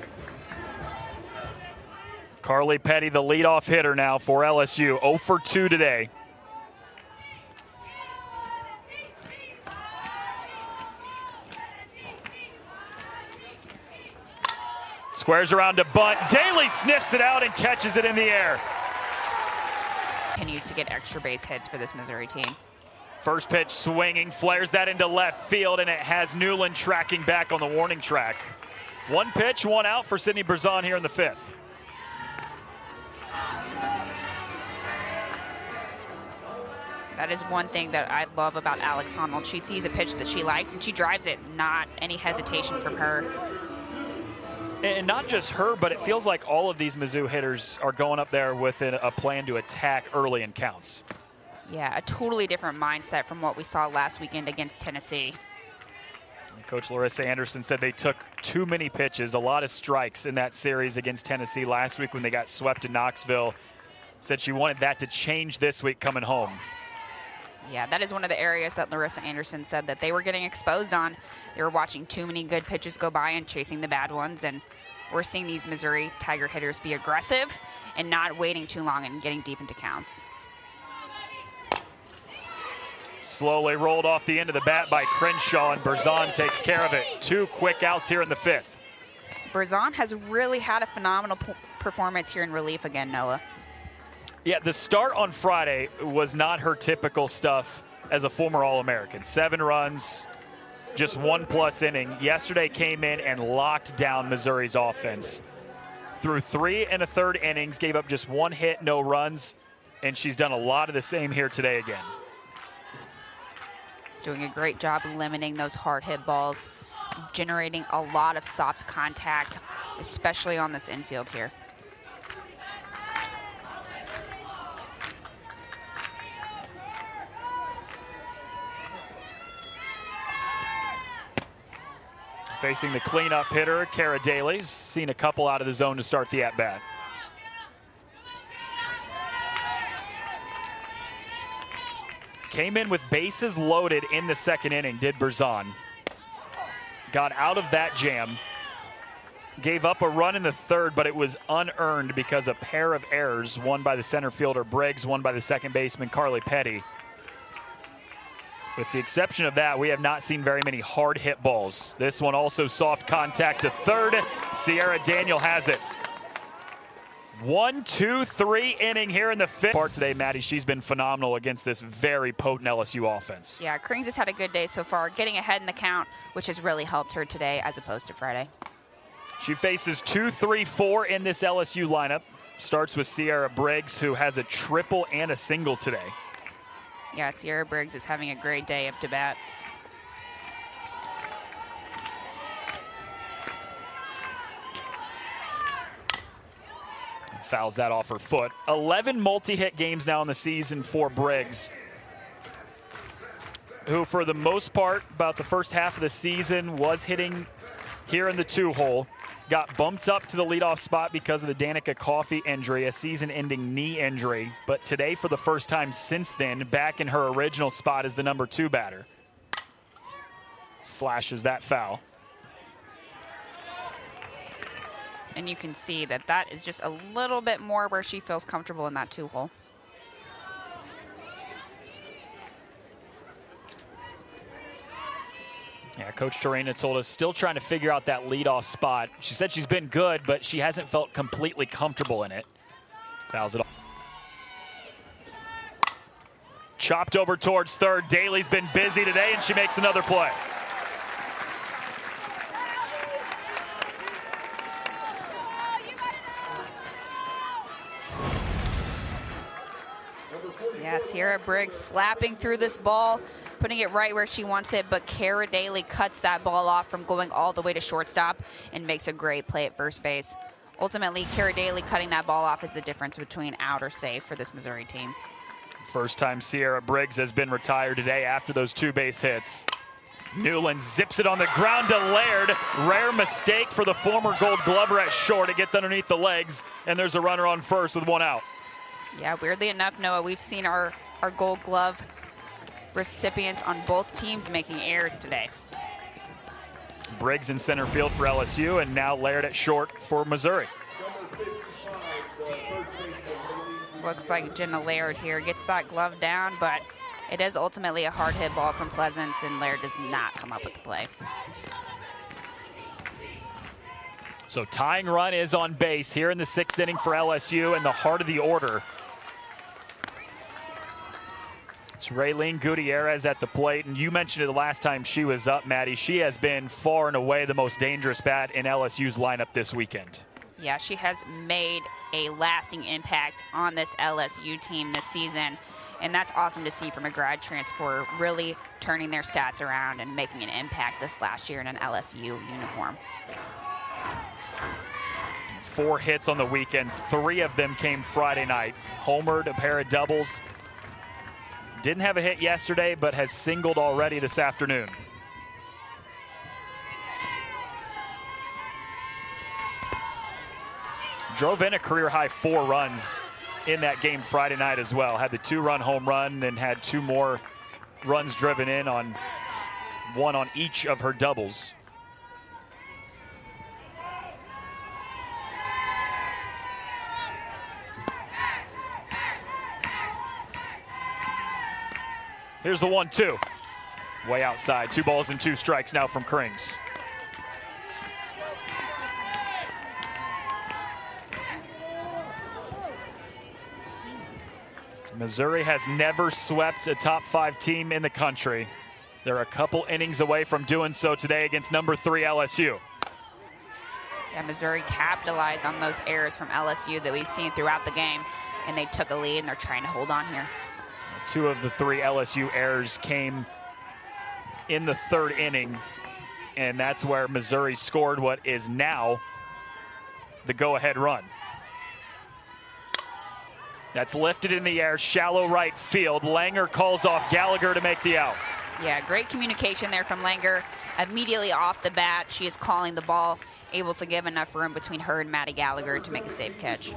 Speaker 1: Carly Petty, the leadoff hitter now for LSU. 0 for 2 today. Squares around to bunt. Daly sniffs it out and catches it in the air.
Speaker 2: Continues to get extra base hits for this Missouri team.
Speaker 1: First pitch swinging, flares that into left field, and it has Newland tracking back on the warning track. 1 pitch, 1 out for Sydney Berzon here in the 5th.
Speaker 2: That is one thing that I love about Alex Honnold. She sees a pitch that she likes and she drives it, not any hesitation from her.
Speaker 1: And not just her, but it feels like all of these Mizzou hitters are going up there with a plan to attack early in counts.
Speaker 2: Yeah, a totally different mindset from what we saw last weekend against Tennessee.
Speaker 1: Coach Larissa Anderson said they took too many pitches, a lot of strikes in that series against Tennessee last week when they got swept in Knoxville. Said she wanted that to change this week coming home.
Speaker 2: Yeah, that is one of the areas that Larissa Anderson said that they were getting exposed on. They were watching too many good pitches go by and chasing the bad ones, and we're seeing these Missouri Tiger hitters be aggressive and not waiting too long and getting deep into counts.
Speaker 1: Slowly rolled off the end of the bat by Crenshaw, and Berzon takes care of it. 2 quick outs here in the 5th.
Speaker 2: Berzon has really had a phenomenal performance here in relief again, Noah.
Speaker 1: Yeah, the start on Friday was not her typical stuff as a former All-American. 7 runs, just 1+ inning. Yesterday came in and locked down Missouri's offense. Through 3 1/3 innings, gave up just 1 hit, no runs, and she's done a lot of the same here today again.
Speaker 2: Doing a great job limiting those hard hit balls, generating a lot of soft contact, especially on this infield here.
Speaker 1: Facing the cleanup hitter, Cara Daly. Seen a couple out of the zone to start the at-bat. Came in with bases loaded in the 2nd inning, did Berzon. Got out of that jam. Gave up a run in the 3rd, but it was unearned because a pair of errors, one by the center fielder Briggs, one by the second baseman Carly Petty. With the exception of that, we have not seen very many hard hit balls. This one also soft contact to 3rd. Sierra Daniel has it. 1, 2, 3 inning here in the 5th. Part today, Maddie, she's been phenomenal against this very potent LSU offense.
Speaker 2: Yeah, Krings has had a good day so far, getting ahead in the count, which has really helped her today as opposed to Friday.
Speaker 1: She faces 2, 3, 4 in this LSU lineup. Starts with Sierra Briggs, who has a triple and a single today.
Speaker 2: Yeah, Sierra Briggs is having a great day up to bat.
Speaker 1: Fouls that off her foot. 11 multi-hit games now in the season for Briggs, who for the most part, about the first half of the season, was hitting here in the 2-hole. Got bumped up to the leadoff spot because of the Danica Coffey injury, a season-ending knee injury. But today, for the first time since then, back in her original spot as the number 2 batter. Slashes that foul.
Speaker 2: And you can see that that is just a little bit more where she feels comfortable in that 2-hole.
Speaker 1: Yeah, Coach Torena told us still trying to figure out that leadoff spot. She said she's been good, but she hasn't felt completely comfortable in it. Fouls it off. Chopped over towards 3rd. Daly's been busy today, and she makes another play.
Speaker 2: Yeah, Sierra Briggs slapping through this ball, putting it right where she wants it, but Cara Daly cuts that ball off from going all the way to shortstop and makes a great play at first base. Ultimately, Cara Daly cutting that ball off is the difference between out or safe for this Missouri team.
Speaker 1: First time Sierra Briggs has been retired today after those 2 base hits. Newland zips it on the ground to Laird. Rare mistake for the former Gold Glover at short. It gets underneath the legs, and there's a runner on first with one out.
Speaker 2: Yeah, weirdly enough, Noah, we've seen our Gold Glove recipients on both teams making errors today.
Speaker 1: Briggs in center field for LSU, and now Laird at short for Missouri.
Speaker 2: Looks like Jenna Laird here gets that glove down, but it is ultimately a hard hit ball from Pleasance, and Laird does not come up with the play.
Speaker 1: So tying run is on base here in the 6th inning for LSU, in the heart of the order. It's Raylene Gutierrez at the plate, and you mentioned it the last time she was up, Maddie. She has been far and away the most dangerous bat in LSU's lineup this weekend.
Speaker 2: Yeah, she has made a lasting impact on this LSU team this season, and that's awesome to see from a grad transfer, really turning their stats around and making an impact this last year in an LSU uniform.
Speaker 1: 4 hits on the weekend. 3 of them came Friday night. Homered, a pair of doubles. Didn't have a hit yesterday, but has singled already this afternoon. Drove in a career-high 4 runs in that game Friday night as well. Had the 2-run home run, then had 2 more runs driven in, on 1 on each of her doubles. Here's the 1-2. Way outside. 2 balls and 2 strikes now from Krings. Missouri has never swept a top 5 team in the country. They're a couple innings away from doing so today against number 3 LSU.
Speaker 2: Yeah, Missouri capitalized on those errors from LSU that we've seen throughout the game, and they took a lead, and they're trying to hold on here.
Speaker 1: 2 of the 3 LSU errors came in the 3rd inning, and that's where Missouri scored what is now the go-ahead run. That's lifted in the air, shallow right field. Langer calls off Gallagher to make the out.
Speaker 2: Yeah, great communication there from Langer. Immediately off the bat, she is calling the ball, able to give enough room between her and Maddie Gallagher to make a safe catch.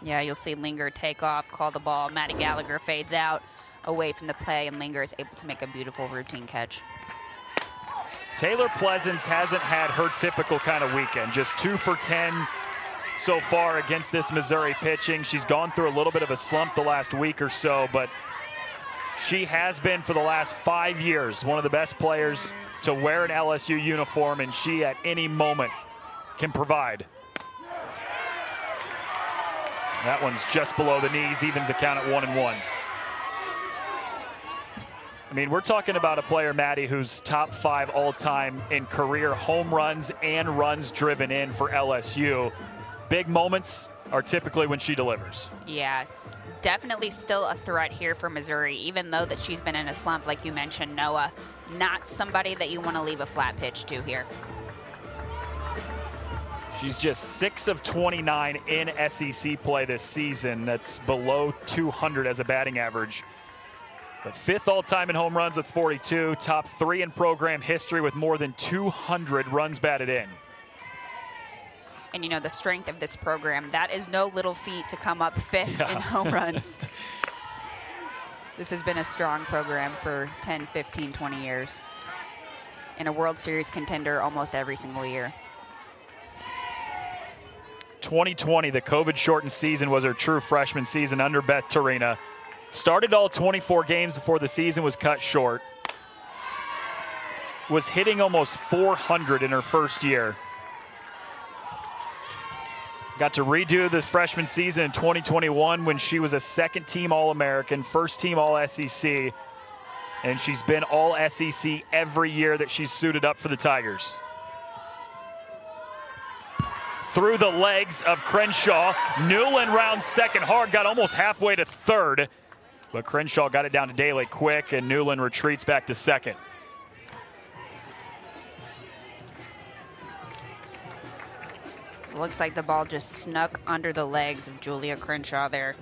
Speaker 2: Yeah, you'll see Linger take off, call the ball. Maddie Gallagher fades out away from the play, and Linger is able to make a beautiful routine catch.
Speaker 1: Taylor Pleasance hasn't had her typical kind of weekend. Just 2 for 10 so far against this Missouri pitching. She's gone through a little bit of a slump the last week or so, but she has been, for the last 5 years, one of the best players to wear an LSU uniform, and she at any moment can provide. That one's just below the knees, evens the count at 1-1. I mean, we're talking about a player, Maddie, who's top 5 all-time in career home runs and runs driven in for LSU. Big moments are typically when she delivers.
Speaker 2: Yeah, definitely still a threat here for Missouri, even though that she's been in a slump, like you mentioned, Noah. Not somebody that you want to leave a flat pitch to here.
Speaker 1: She's just 6 of 29 in SEC play this season. That's below 200 as a batting average. But 5th all-time in home runs with 42. Top 3 in program history with more than 200 runs batted in.
Speaker 2: And you know, the strength of this program, that is no little feat to come up 5th in home runs. This has been a strong program for 10, 15, 20 years. And a World Series contender almost every single year.
Speaker 1: 2020, the COVID-shortened season, was her true freshman season under Beth Torina. Started all 24 games before the season was cut short. Was hitting almost 400 in her first year. Got to redo the freshman season in 2021 when she was a 2nd-team All-American, 1st-team All-SEC, and she's been All-SEC every year that she's suited up for the Tigers. Through the legs of Crenshaw. Newland rounds second hard, got almost halfway to 3rd. But Crenshaw got it down to Daly quick, and Newland retreats back to 2nd.
Speaker 2: Looks like the ball just snuck under the legs of Julia Crenshaw there.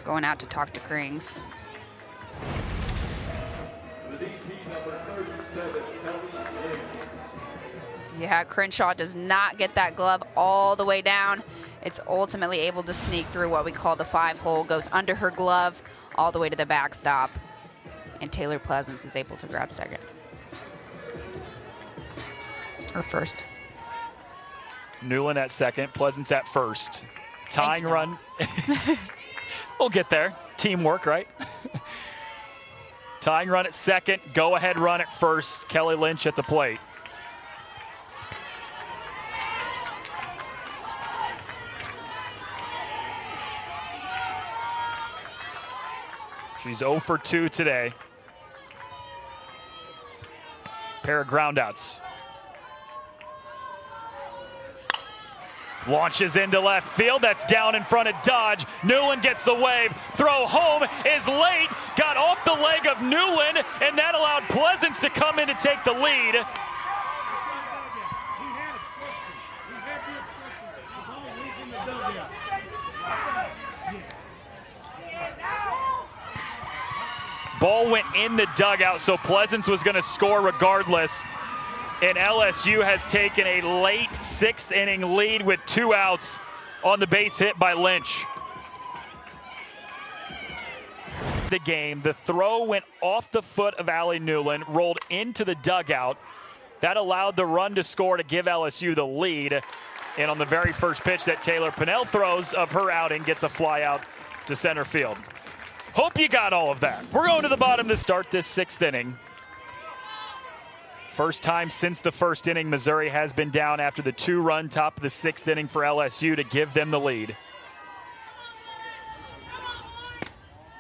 Speaker 2: Going out to talk to Krings.
Speaker 3: The DP number 37, Kelly Lynch.
Speaker 2: Yeah, Crenshaw does not get that glove all the way down. It's ultimately able to sneak through what we call the 5-hole, goes under her glove all the way to the backstop. And Taylor Pleasance is able to grab second. Or first.
Speaker 1: Newland at second, Pleasance at first. Tying
Speaker 2: you.
Speaker 1: run. We'll get there. Teamwork, right? Tying run at second, go-ahead run at first. Kelly Lynch at the plate. She's 0 for 2 today. Pair of groundouts. Launches into left field. That's down in front of Dodge. Newland gets the wave. Throw home is late. Got off the leg of Newland, and that allowed Pleasance to come in to take the lead. Ball went in the dugout, so Pleasance was going to score regardless. And LSU has taken a late 6th inning lead with 2 outs on the base hit by Lynch. The game, the throw went off the foot of Allie Newland, rolled into the dugout. That allowed the run to score to give LSU the lead. And on the very first pitch that Taylor Pinnell throws of her outing, gets a fly out to center field. Hope you got all of that. We're going to the bottom to start this 6th inning. First time since the first inning, Missouri has been down after the 2-run top of the 6th inning for LSU to give them the lead.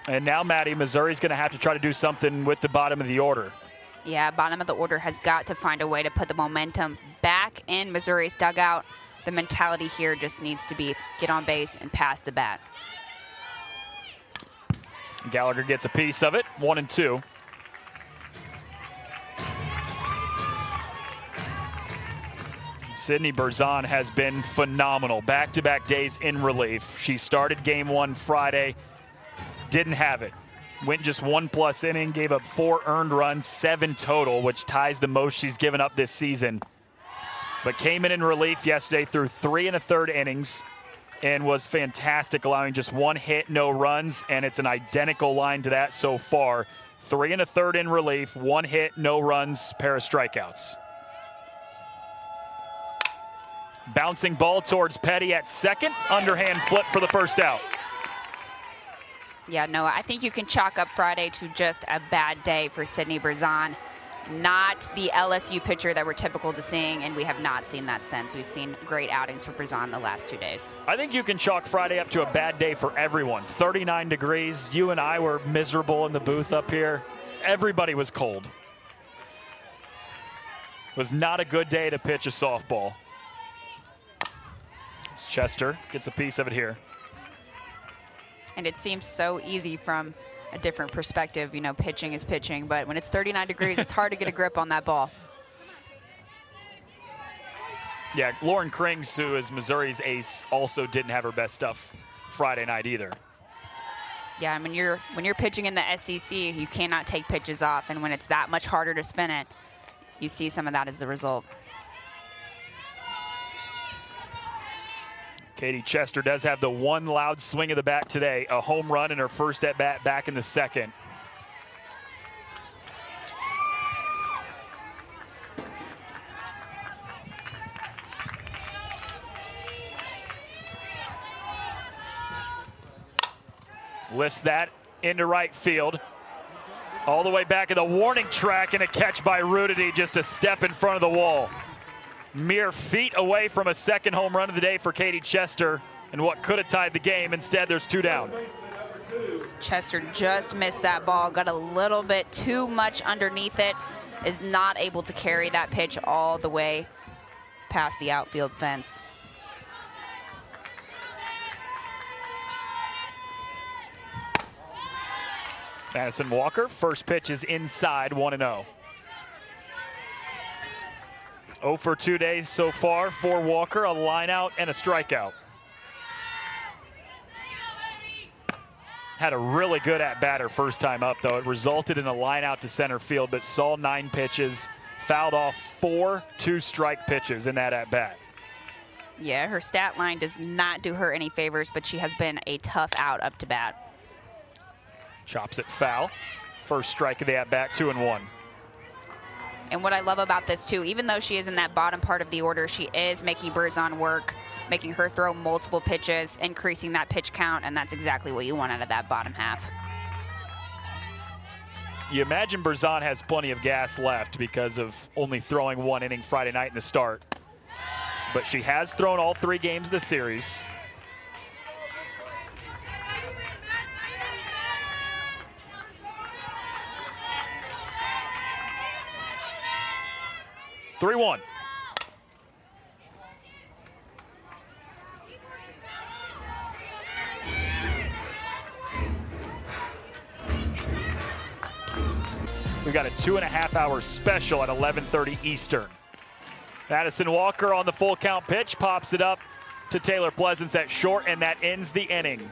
Speaker 1: And now, Maddie, Missouri's going to have to try to do something with the bottom of the order.
Speaker 2: Yeah, bottom of the order has got to find a way to put the momentum back in Missouri's dugout. The mentality here just needs to be get on base and pass the bat.
Speaker 1: Gallagher gets a piece of it, 1-2. Sydney Berzon has been phenomenal. Back-to-back days in relief. She started game 1 Friday, didn't have it. Went just 1+ inning, gave up 4 earned runs, 7 total, which ties the most she's given up this season. But came in relief yesterday through 3 1/3 innings and was fantastic, allowing just 1 hit, no runs, and it's an identical line to that so far. 3 1/3 in relief, 1 hit, no runs, pair of strikeouts. Bouncing ball towards Petty at second, underhand flip for the first out.
Speaker 2: Yeah, no, I think you can chalk up Friday to just a bad day for Sydney Berzon. Not the LSU pitcher that we're typical to seeing, and we have not seen that since. We've seen great outings for Berzon the last 2 days.
Speaker 1: I think you can chalk Friday up to a bad day for everyone. 39 degrees. You and I were miserable in the booth up here. Everybody was cold. It was not a good day to pitch a softball. Chester gets a piece of it here.
Speaker 2: And it seems so easy from a different perspective. You know, pitching is pitching, but when it's 39 degrees, it's hard to get a grip on that ball.
Speaker 1: Yeah, Lauren Krings, who is Missouri's ace, also didn't have her best stuff Friday night either.
Speaker 2: Yeah, and when you're pitching in the SEC, you cannot take pitches off, and when it's that much harder to spin it, you see some of that as the result.
Speaker 1: Katie Chester does have the one loud swing of the bat today, a home run in her first at bat back in the second. Lifts that into right field. All the way back in the warning track, and a catch by Rudity, just a step in front of the wall. Mere feet away from a second home run of the day for Katie Chester, and what could have tied the game. Instead, there's 2 down.
Speaker 2: Chester just missed that ball, got a little bit too much underneath it, is not able to carry that pitch all the way past the outfield fence.
Speaker 1: Madison Walker, first pitch is inside, 1-0. 0 for 2 days so far for Walker, a line out and a strikeout. Had a really good at-bat her first time up, though. It resulted in a line out to center field, but saw 9 pitches, fouled off 4 2-strike pitches in that at-bat.
Speaker 2: Yeah, her stat line does not do her any favors, but she has been a tough out up to bat.
Speaker 1: Chops it foul. First strike of the at-bat, 2-1.
Speaker 2: And what I love about this, too, even though she is in that bottom part of the order, she is making Berzon work, making her throw multiple pitches, increasing that pitch count, and that's exactly what you want out of that bottom half.
Speaker 1: You imagine Berzon has plenty of gas left because of only throwing 1 inning Friday night in the start. But she has thrown all 3 games this series. Three-one. We've got a 2.5-hour special at 11:30 Eastern. Madison Walker on the full count pitch, pops it up to Taylor Pleasance at short, and that ends the inning.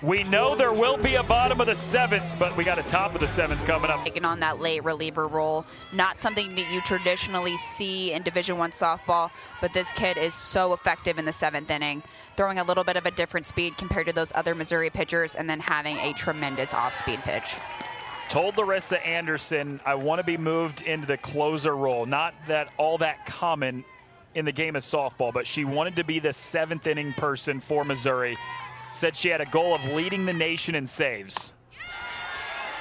Speaker 1: We know there will be a bottom of the 7th, but we got a top of the 7th coming up.
Speaker 2: Taking on that late reliever role, not something that you traditionally see in Division I softball, but this kid is so effective in the 7th inning, throwing a little bit of a different speed compared to those other Missouri pitchers, and then having a tremendous off-speed pitch.
Speaker 1: Told Larissa Anderson, I want to be moved into the closer role. Not that all that common in the game of softball, but she wanted to be the 7th inning person for Missouri. Said she had a goal of leading the nation in saves.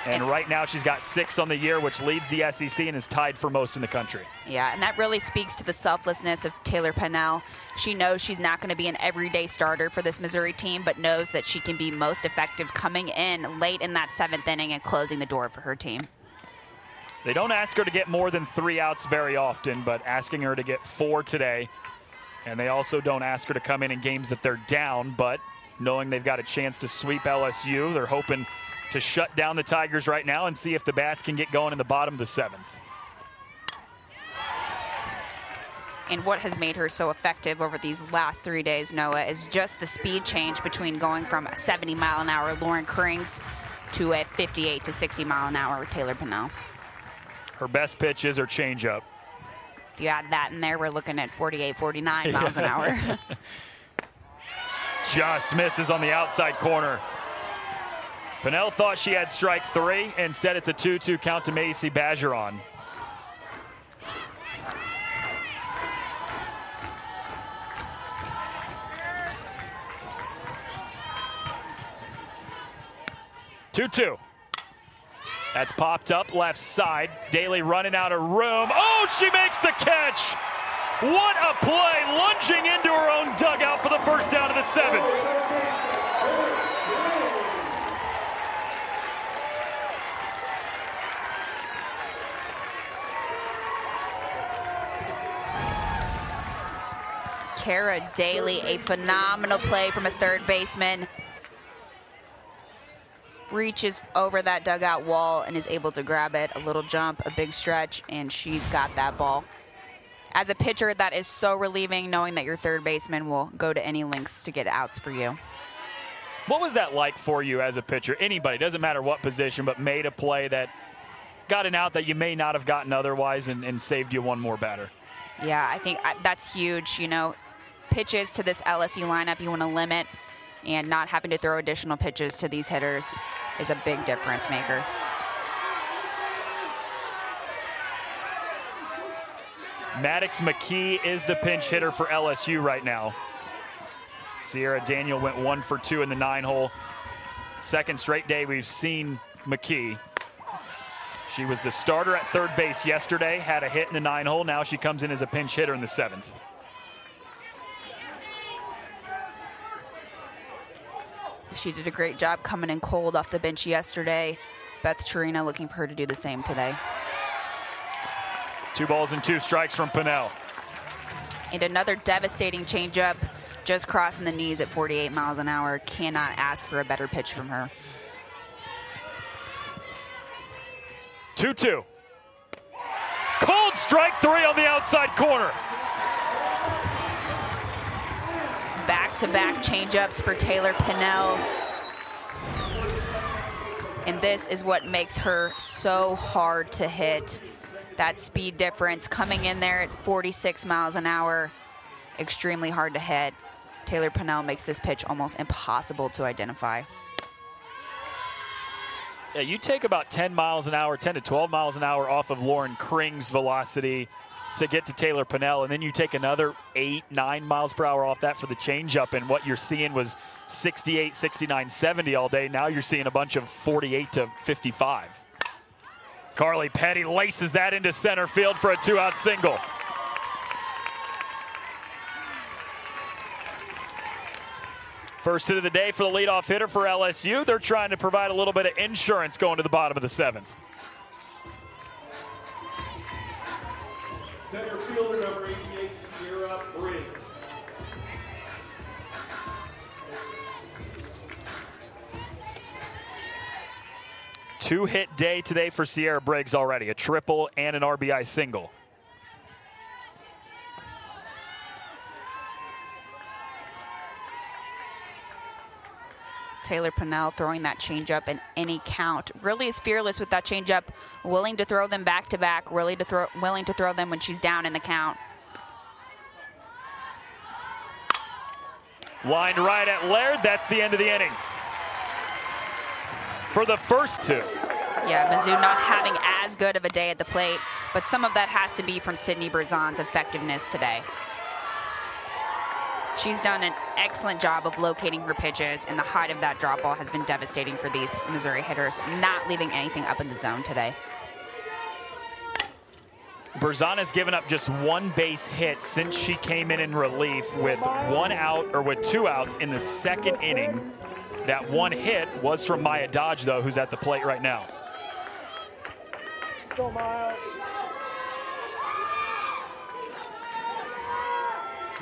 Speaker 1: And right now she's got 6 on the year, which leads the SEC and is tied for most in the country.
Speaker 2: Yeah, and that really speaks to the selflessness of Taylor Pennell. She knows she's not going to be an everyday starter for this Missouri team, but knows that she can be most effective coming in late in that 7th inning and closing the door for her team.
Speaker 1: They don't ask her to get more than 3 outs very often, but asking her to get 4 today. And they also don't ask her to come in games that they're down, but knowing they've got a chance to sweep LSU, they're hoping to shut down the Tigers right now and see if the bats can get going in the bottom of the 7th.
Speaker 2: And what has made her so effective over these last 3 days, Noah, is just the speed change between going from a 70-mile-an-hour Lauren Krings to a 58 to 60-mile-an-hour Taylor Pennell.
Speaker 1: Her best pitch is her changeup.
Speaker 2: If you add that in there, we're looking at 48, 49 miles an hour.
Speaker 1: Just misses on the outside corner. Pennell thought she had strike 3. Instead, it's a 2-2 count to Macy Bergeron. Two-two. That's popped up left side. Daly running out of room. Oh, she makes the catch. What a play, lunging into her own dugout for the first down of the 7th.
Speaker 2: Kara Daly, a phenomenal play from a third baseman. Reaches over that dugout wall and is able to grab it. A little jump, a big stretch, and she's got that ball. As a pitcher, that is so relieving, knowing that your third baseman will go to any lengths to get outs for you.
Speaker 1: What was that like for you as a pitcher? Anybody, doesn't matter what position, but made a play that got an out that you may not have gotten otherwise and saved you one more batter?
Speaker 2: Yeah, I think that's huge. You know, pitches to this LSU lineup you want to limit, and not having to throw additional pitches to these hitters is a big difference maker.
Speaker 1: Maddox McKee is the pinch hitter for LSU right now. Sierra Daniel went 1 for 2 in the 9-hole. Second straight day we've seen McKee. She was the starter at third base yesterday, had a hit in the 9-hole. Now she comes in as a pinch hitter in the 7th.
Speaker 2: She did a great job coming in cold off the bench yesterday. Beth Chirina looking for her to do the same today.
Speaker 1: 2 balls and 2 strikes from Pennell.
Speaker 2: And another devastating changeup, just crossing the knees at 48 miles an hour. Cannot ask for a better pitch from her.
Speaker 1: 2-2. Cold strike 3 on the outside corner.
Speaker 2: back-to-back changeups for Taylor Pinnell. And this is what makes her so hard to hit. That speed difference coming in there at 46 miles an hour, extremely hard to hit. Taylor Pinnell makes this pitch almost impossible to identify.
Speaker 1: Yeah, you take about 10 miles an hour, 10 to 12 miles an hour off of Lauren Kring's velocity to get to Taylor Pinnell, and then you take another 8, 9 miles per hour off that for the changeup, and what you're seeing was 68, 69, 70 all day. Now you're seeing a bunch of 48 to 55. Carly Petty laces that into center field for a 2-out single. First hit of the day for the leadoff hitter for LSU. They're trying to provide a little bit of insurance going to the bottom of the 7th.
Speaker 3: Center fielder number 88, Sierra Briggs.
Speaker 1: Two-hit day today for Sierra Briggs already, a triple and an RBI single.
Speaker 2: Taylor Pinnell throwing that changeup in any count. Really is fearless with that changeup, willing to throw them back to back, willing to throw them when she's down in the count.
Speaker 1: Line right at Laird. That's the end of the inning. For the first two.
Speaker 2: Yeah, Mizzou not having as good of a day at the plate, but some of that has to be from Sydney Berzon's effectiveness today. She's done an excellent job of locating her pitches, and the height of that drop ball has been devastating for these Missouri hitters, not leaving anything up in the zone today.
Speaker 1: Berzon has given up just one base hit since she came in relief with 1 out, or with 2 outs in the second inning. That one hit was from Maya Dodge, though, who's at the plate right now.
Speaker 3: Go, Miles.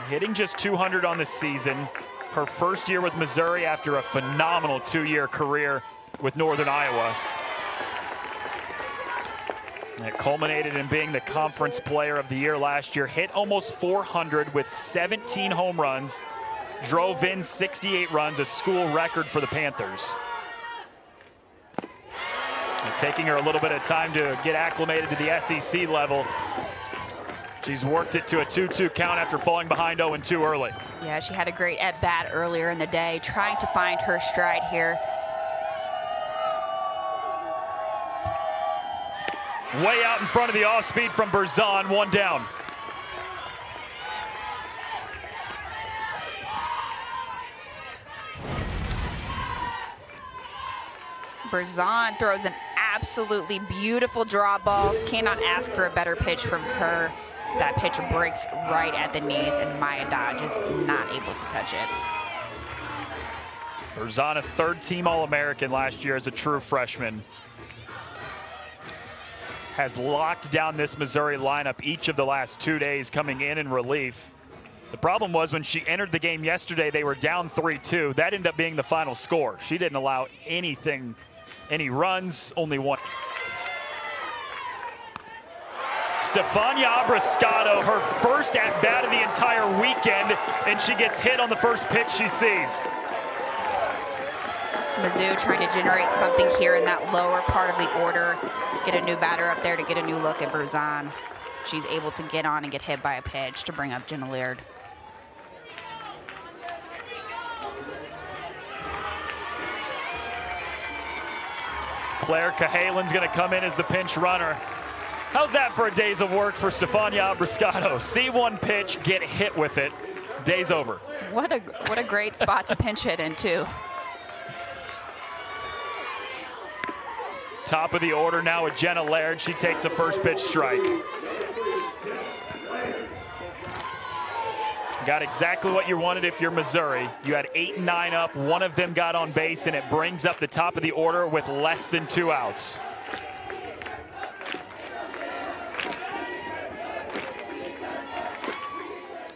Speaker 1: Hitting just 200 on the season. Her first year with Missouri after a phenomenal 2-year career with Northern Iowa. It culminated in being the Conference Player of the Year last year. Hit almost 400 with 17 home runs. Drove in 68 runs, a school record for the Panthers. And taking her a little bit of time to get acclimated to the SEC level. She's worked it to a 2-2 count after falling behind 0-2 early.
Speaker 2: Yeah, she had a great at-bat earlier in the day, trying to find her stride here.
Speaker 1: Way out in front of the off-speed from Berzon, 1 down.
Speaker 2: Berzon throws an absolutely beautiful draw ball. Cannot ask for a better pitch from her. That pitch breaks right at the knees, and Maya Dodge is not able to touch it.
Speaker 1: Berzon, a third-team All-American last year as a true freshman, has locked down this Missouri lineup each of the last 2 days coming in relief. The problem was when she entered the game yesterday, they were down 3-2. That ended up being the final score. She didn't allow anything, any runs, only one. Stefania Abriscato, her first at-bat of the entire weekend, and she gets hit on the first pitch she sees.
Speaker 2: Mizzou trying to generate something here in that lower part of the order. Get a new batter up there to get a new look at Berzon. She's able to get on and get hit by a pitch to bring up Jenna Laird.
Speaker 1: Claire Cahalan's going to come in as the pinch runner. How's that for a days of work for Stefania Abriscato? See one pitch, get hit with it. Day's over.
Speaker 2: What a great spot to pinch hit in, too.
Speaker 1: Top of the order now with Jenna Laird. She takes a first pitch strike. Got exactly what you wanted if you're Missouri. You had 8 and 9 up. One of them got on base, and it brings up the top of the order with less than 2 outs.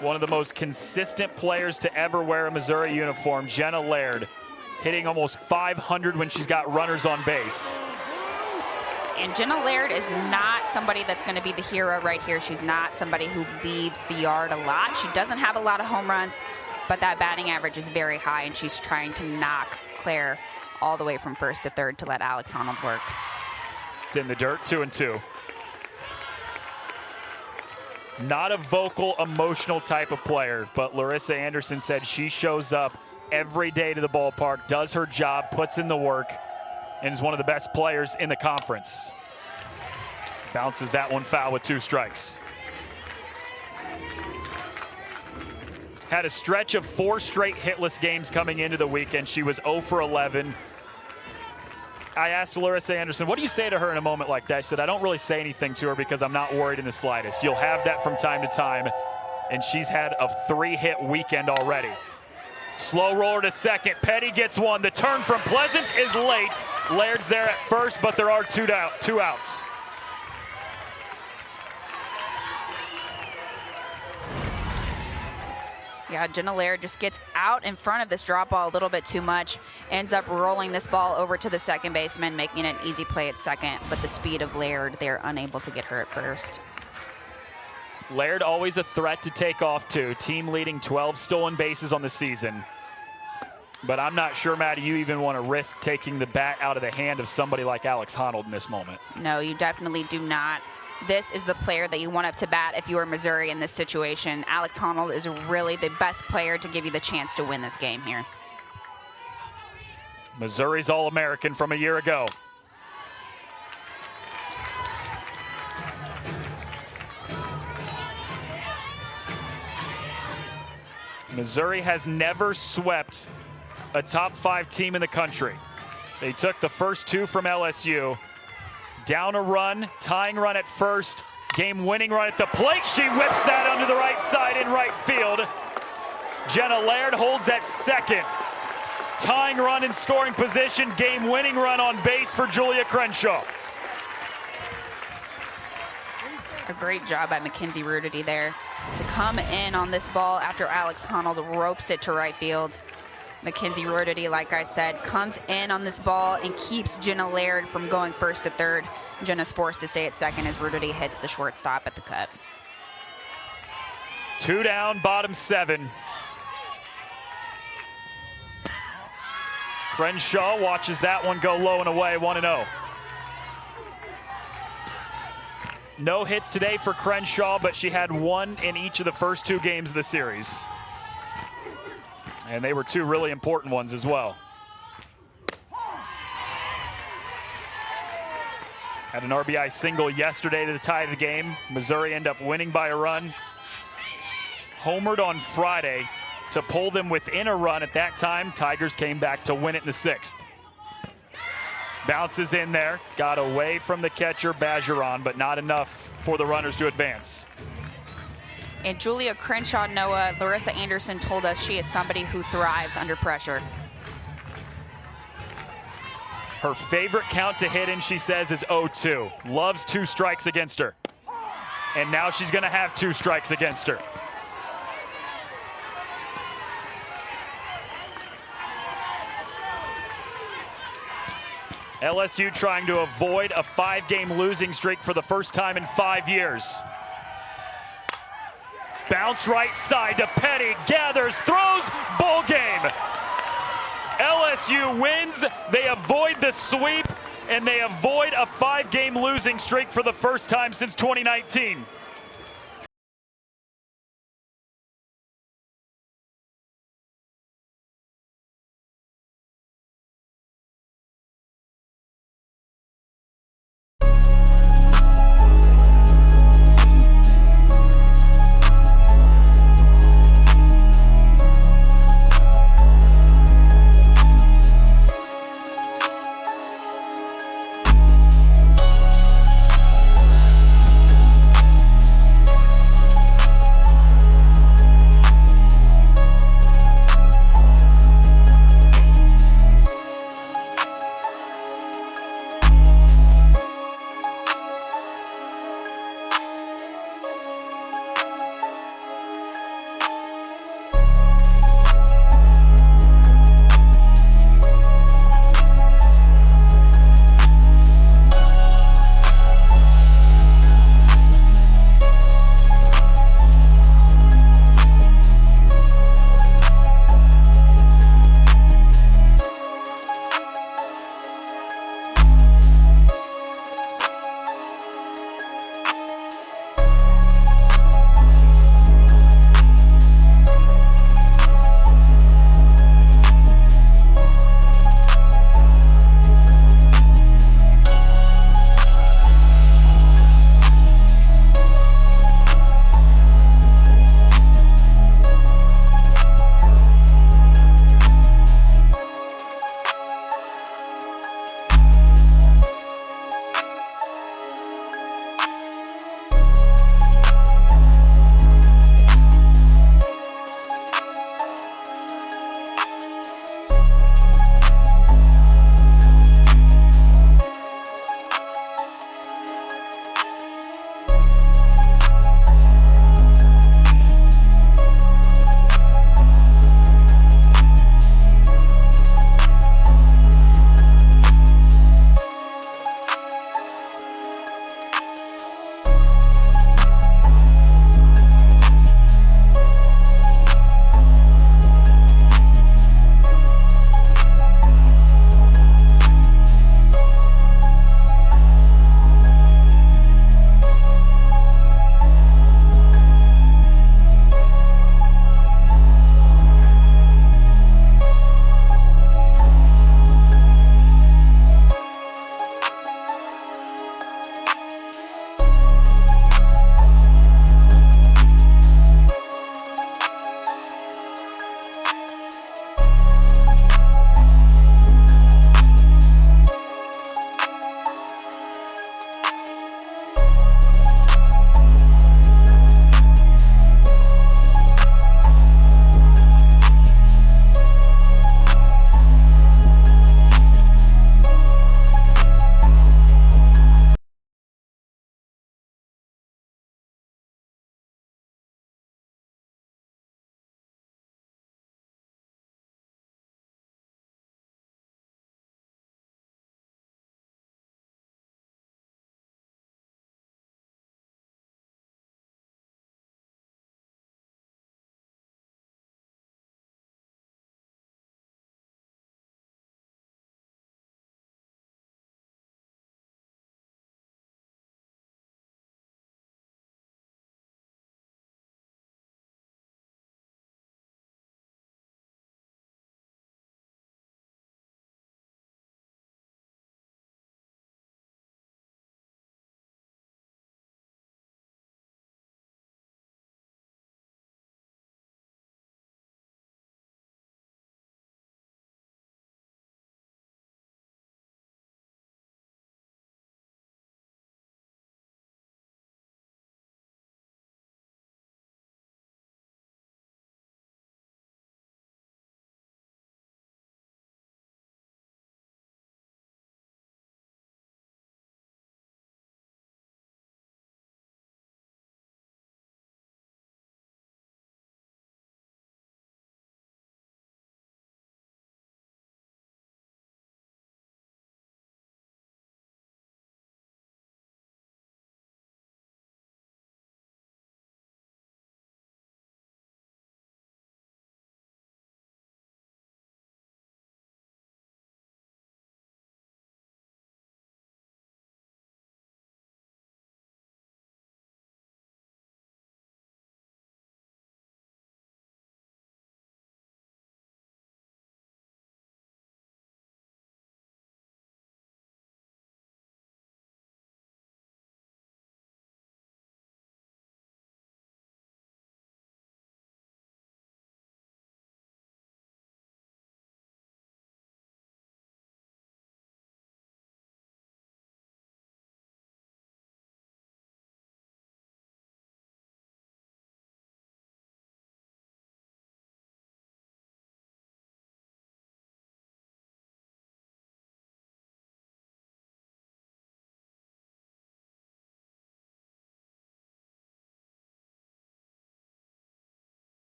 Speaker 1: One of the most consistent players to ever wear a Missouri uniform, Jenna Laird, hitting almost 500 when she's got runners on base.
Speaker 2: And Jenna Laird is not somebody that's going to be the hero right here. She's not somebody who leaves the yard a lot. She doesn't have a lot of home runs, but that batting average is very high, and she's trying to knock Claire all the way from first to third to let Alex Honnold work.
Speaker 1: It's in the dirt, 2-2. Not a vocal, emotional type of player, but Larissa Anderson said she shows up every day to the ballpark, does her job, puts in the work, and is one of the best players in the conference. Bounces that one foul with 2 strikes. Had a stretch of 4 straight hitless games coming into the weekend. She was 0 for 11. I asked Larissa Anderson, what do you say to her in a moment like that? She said, I don't really say anything to her because I'm not worried in the slightest. You'll have that from time to time, and she's had a 3-hit weekend already. Slow roller to second. Petty gets one. The turn from Pleasance is late. Laird's there at first, but there are two outs.
Speaker 2: Yeah, Jenna Laird just gets out in front of this drop ball a little bit too much, ends up rolling this ball over to the second baseman, making it an easy play at second, but the speed of Laird, they're unable to get her at first.
Speaker 1: Laird always a threat to take off too. Team leading 12 stolen bases on the season. But I'm not sure, Maddie, you even want to risk taking the bat out of the hand of somebody like Alex Honnold in this moment.
Speaker 2: No, you definitely do not. This is the player that you want up to bat if you are Missouri in this situation. Alex Honnold is really the best player to give you the chance to win this game here.
Speaker 1: Missouri's All-American from a year ago. Missouri has never swept a top 5 team in the country. They took the first 2 from LSU. Down a run, tying run at first, game-winning run at the plate. She whips that under the right side in right field. Jenna Laird holds at second. Tying run in scoring position, game-winning run on base for Julia Crenshaw.
Speaker 2: A great job by Mackenzie Rudity there to come in on this ball after Alex Honnold ropes it to right field. Mackenzie Rudity, like I said, comes in on this ball and keeps Jenna Laird from going first to third. Jenna's forced to stay at second as Rudity hits the shortstop at the cut.
Speaker 1: 2 down, bottom 7. Crenshaw watches that one go low and away, 1-0. No hits today for Crenshaw, but she had 1 in each of the first 2 games of the series. And they were 2 really important ones as well. Had an RBI single yesterday to tie the game. Missouri ended up winning by a run. Homered on Friday to pull them within a run at that time. Tigers came back to win it in the 6th. Bounces in there, got away from the catcher, Bajeron, but not enough for the runners to advance.
Speaker 2: And Julia Crenshaw, Noah, Larissa Anderson told us she is somebody who thrives under pressure.
Speaker 1: Her favorite count to hit in, she says, is 0-2. Loves 2 strikes against her. And now she's going to have 2 strikes against her. LSU trying to avoid a 5-game losing streak for the first time in 5 years. Bounce right side to Petty, gathers, throws, ball game. LSU wins, they avoid the sweep, and they avoid a 5-game losing streak for the first time since 2019.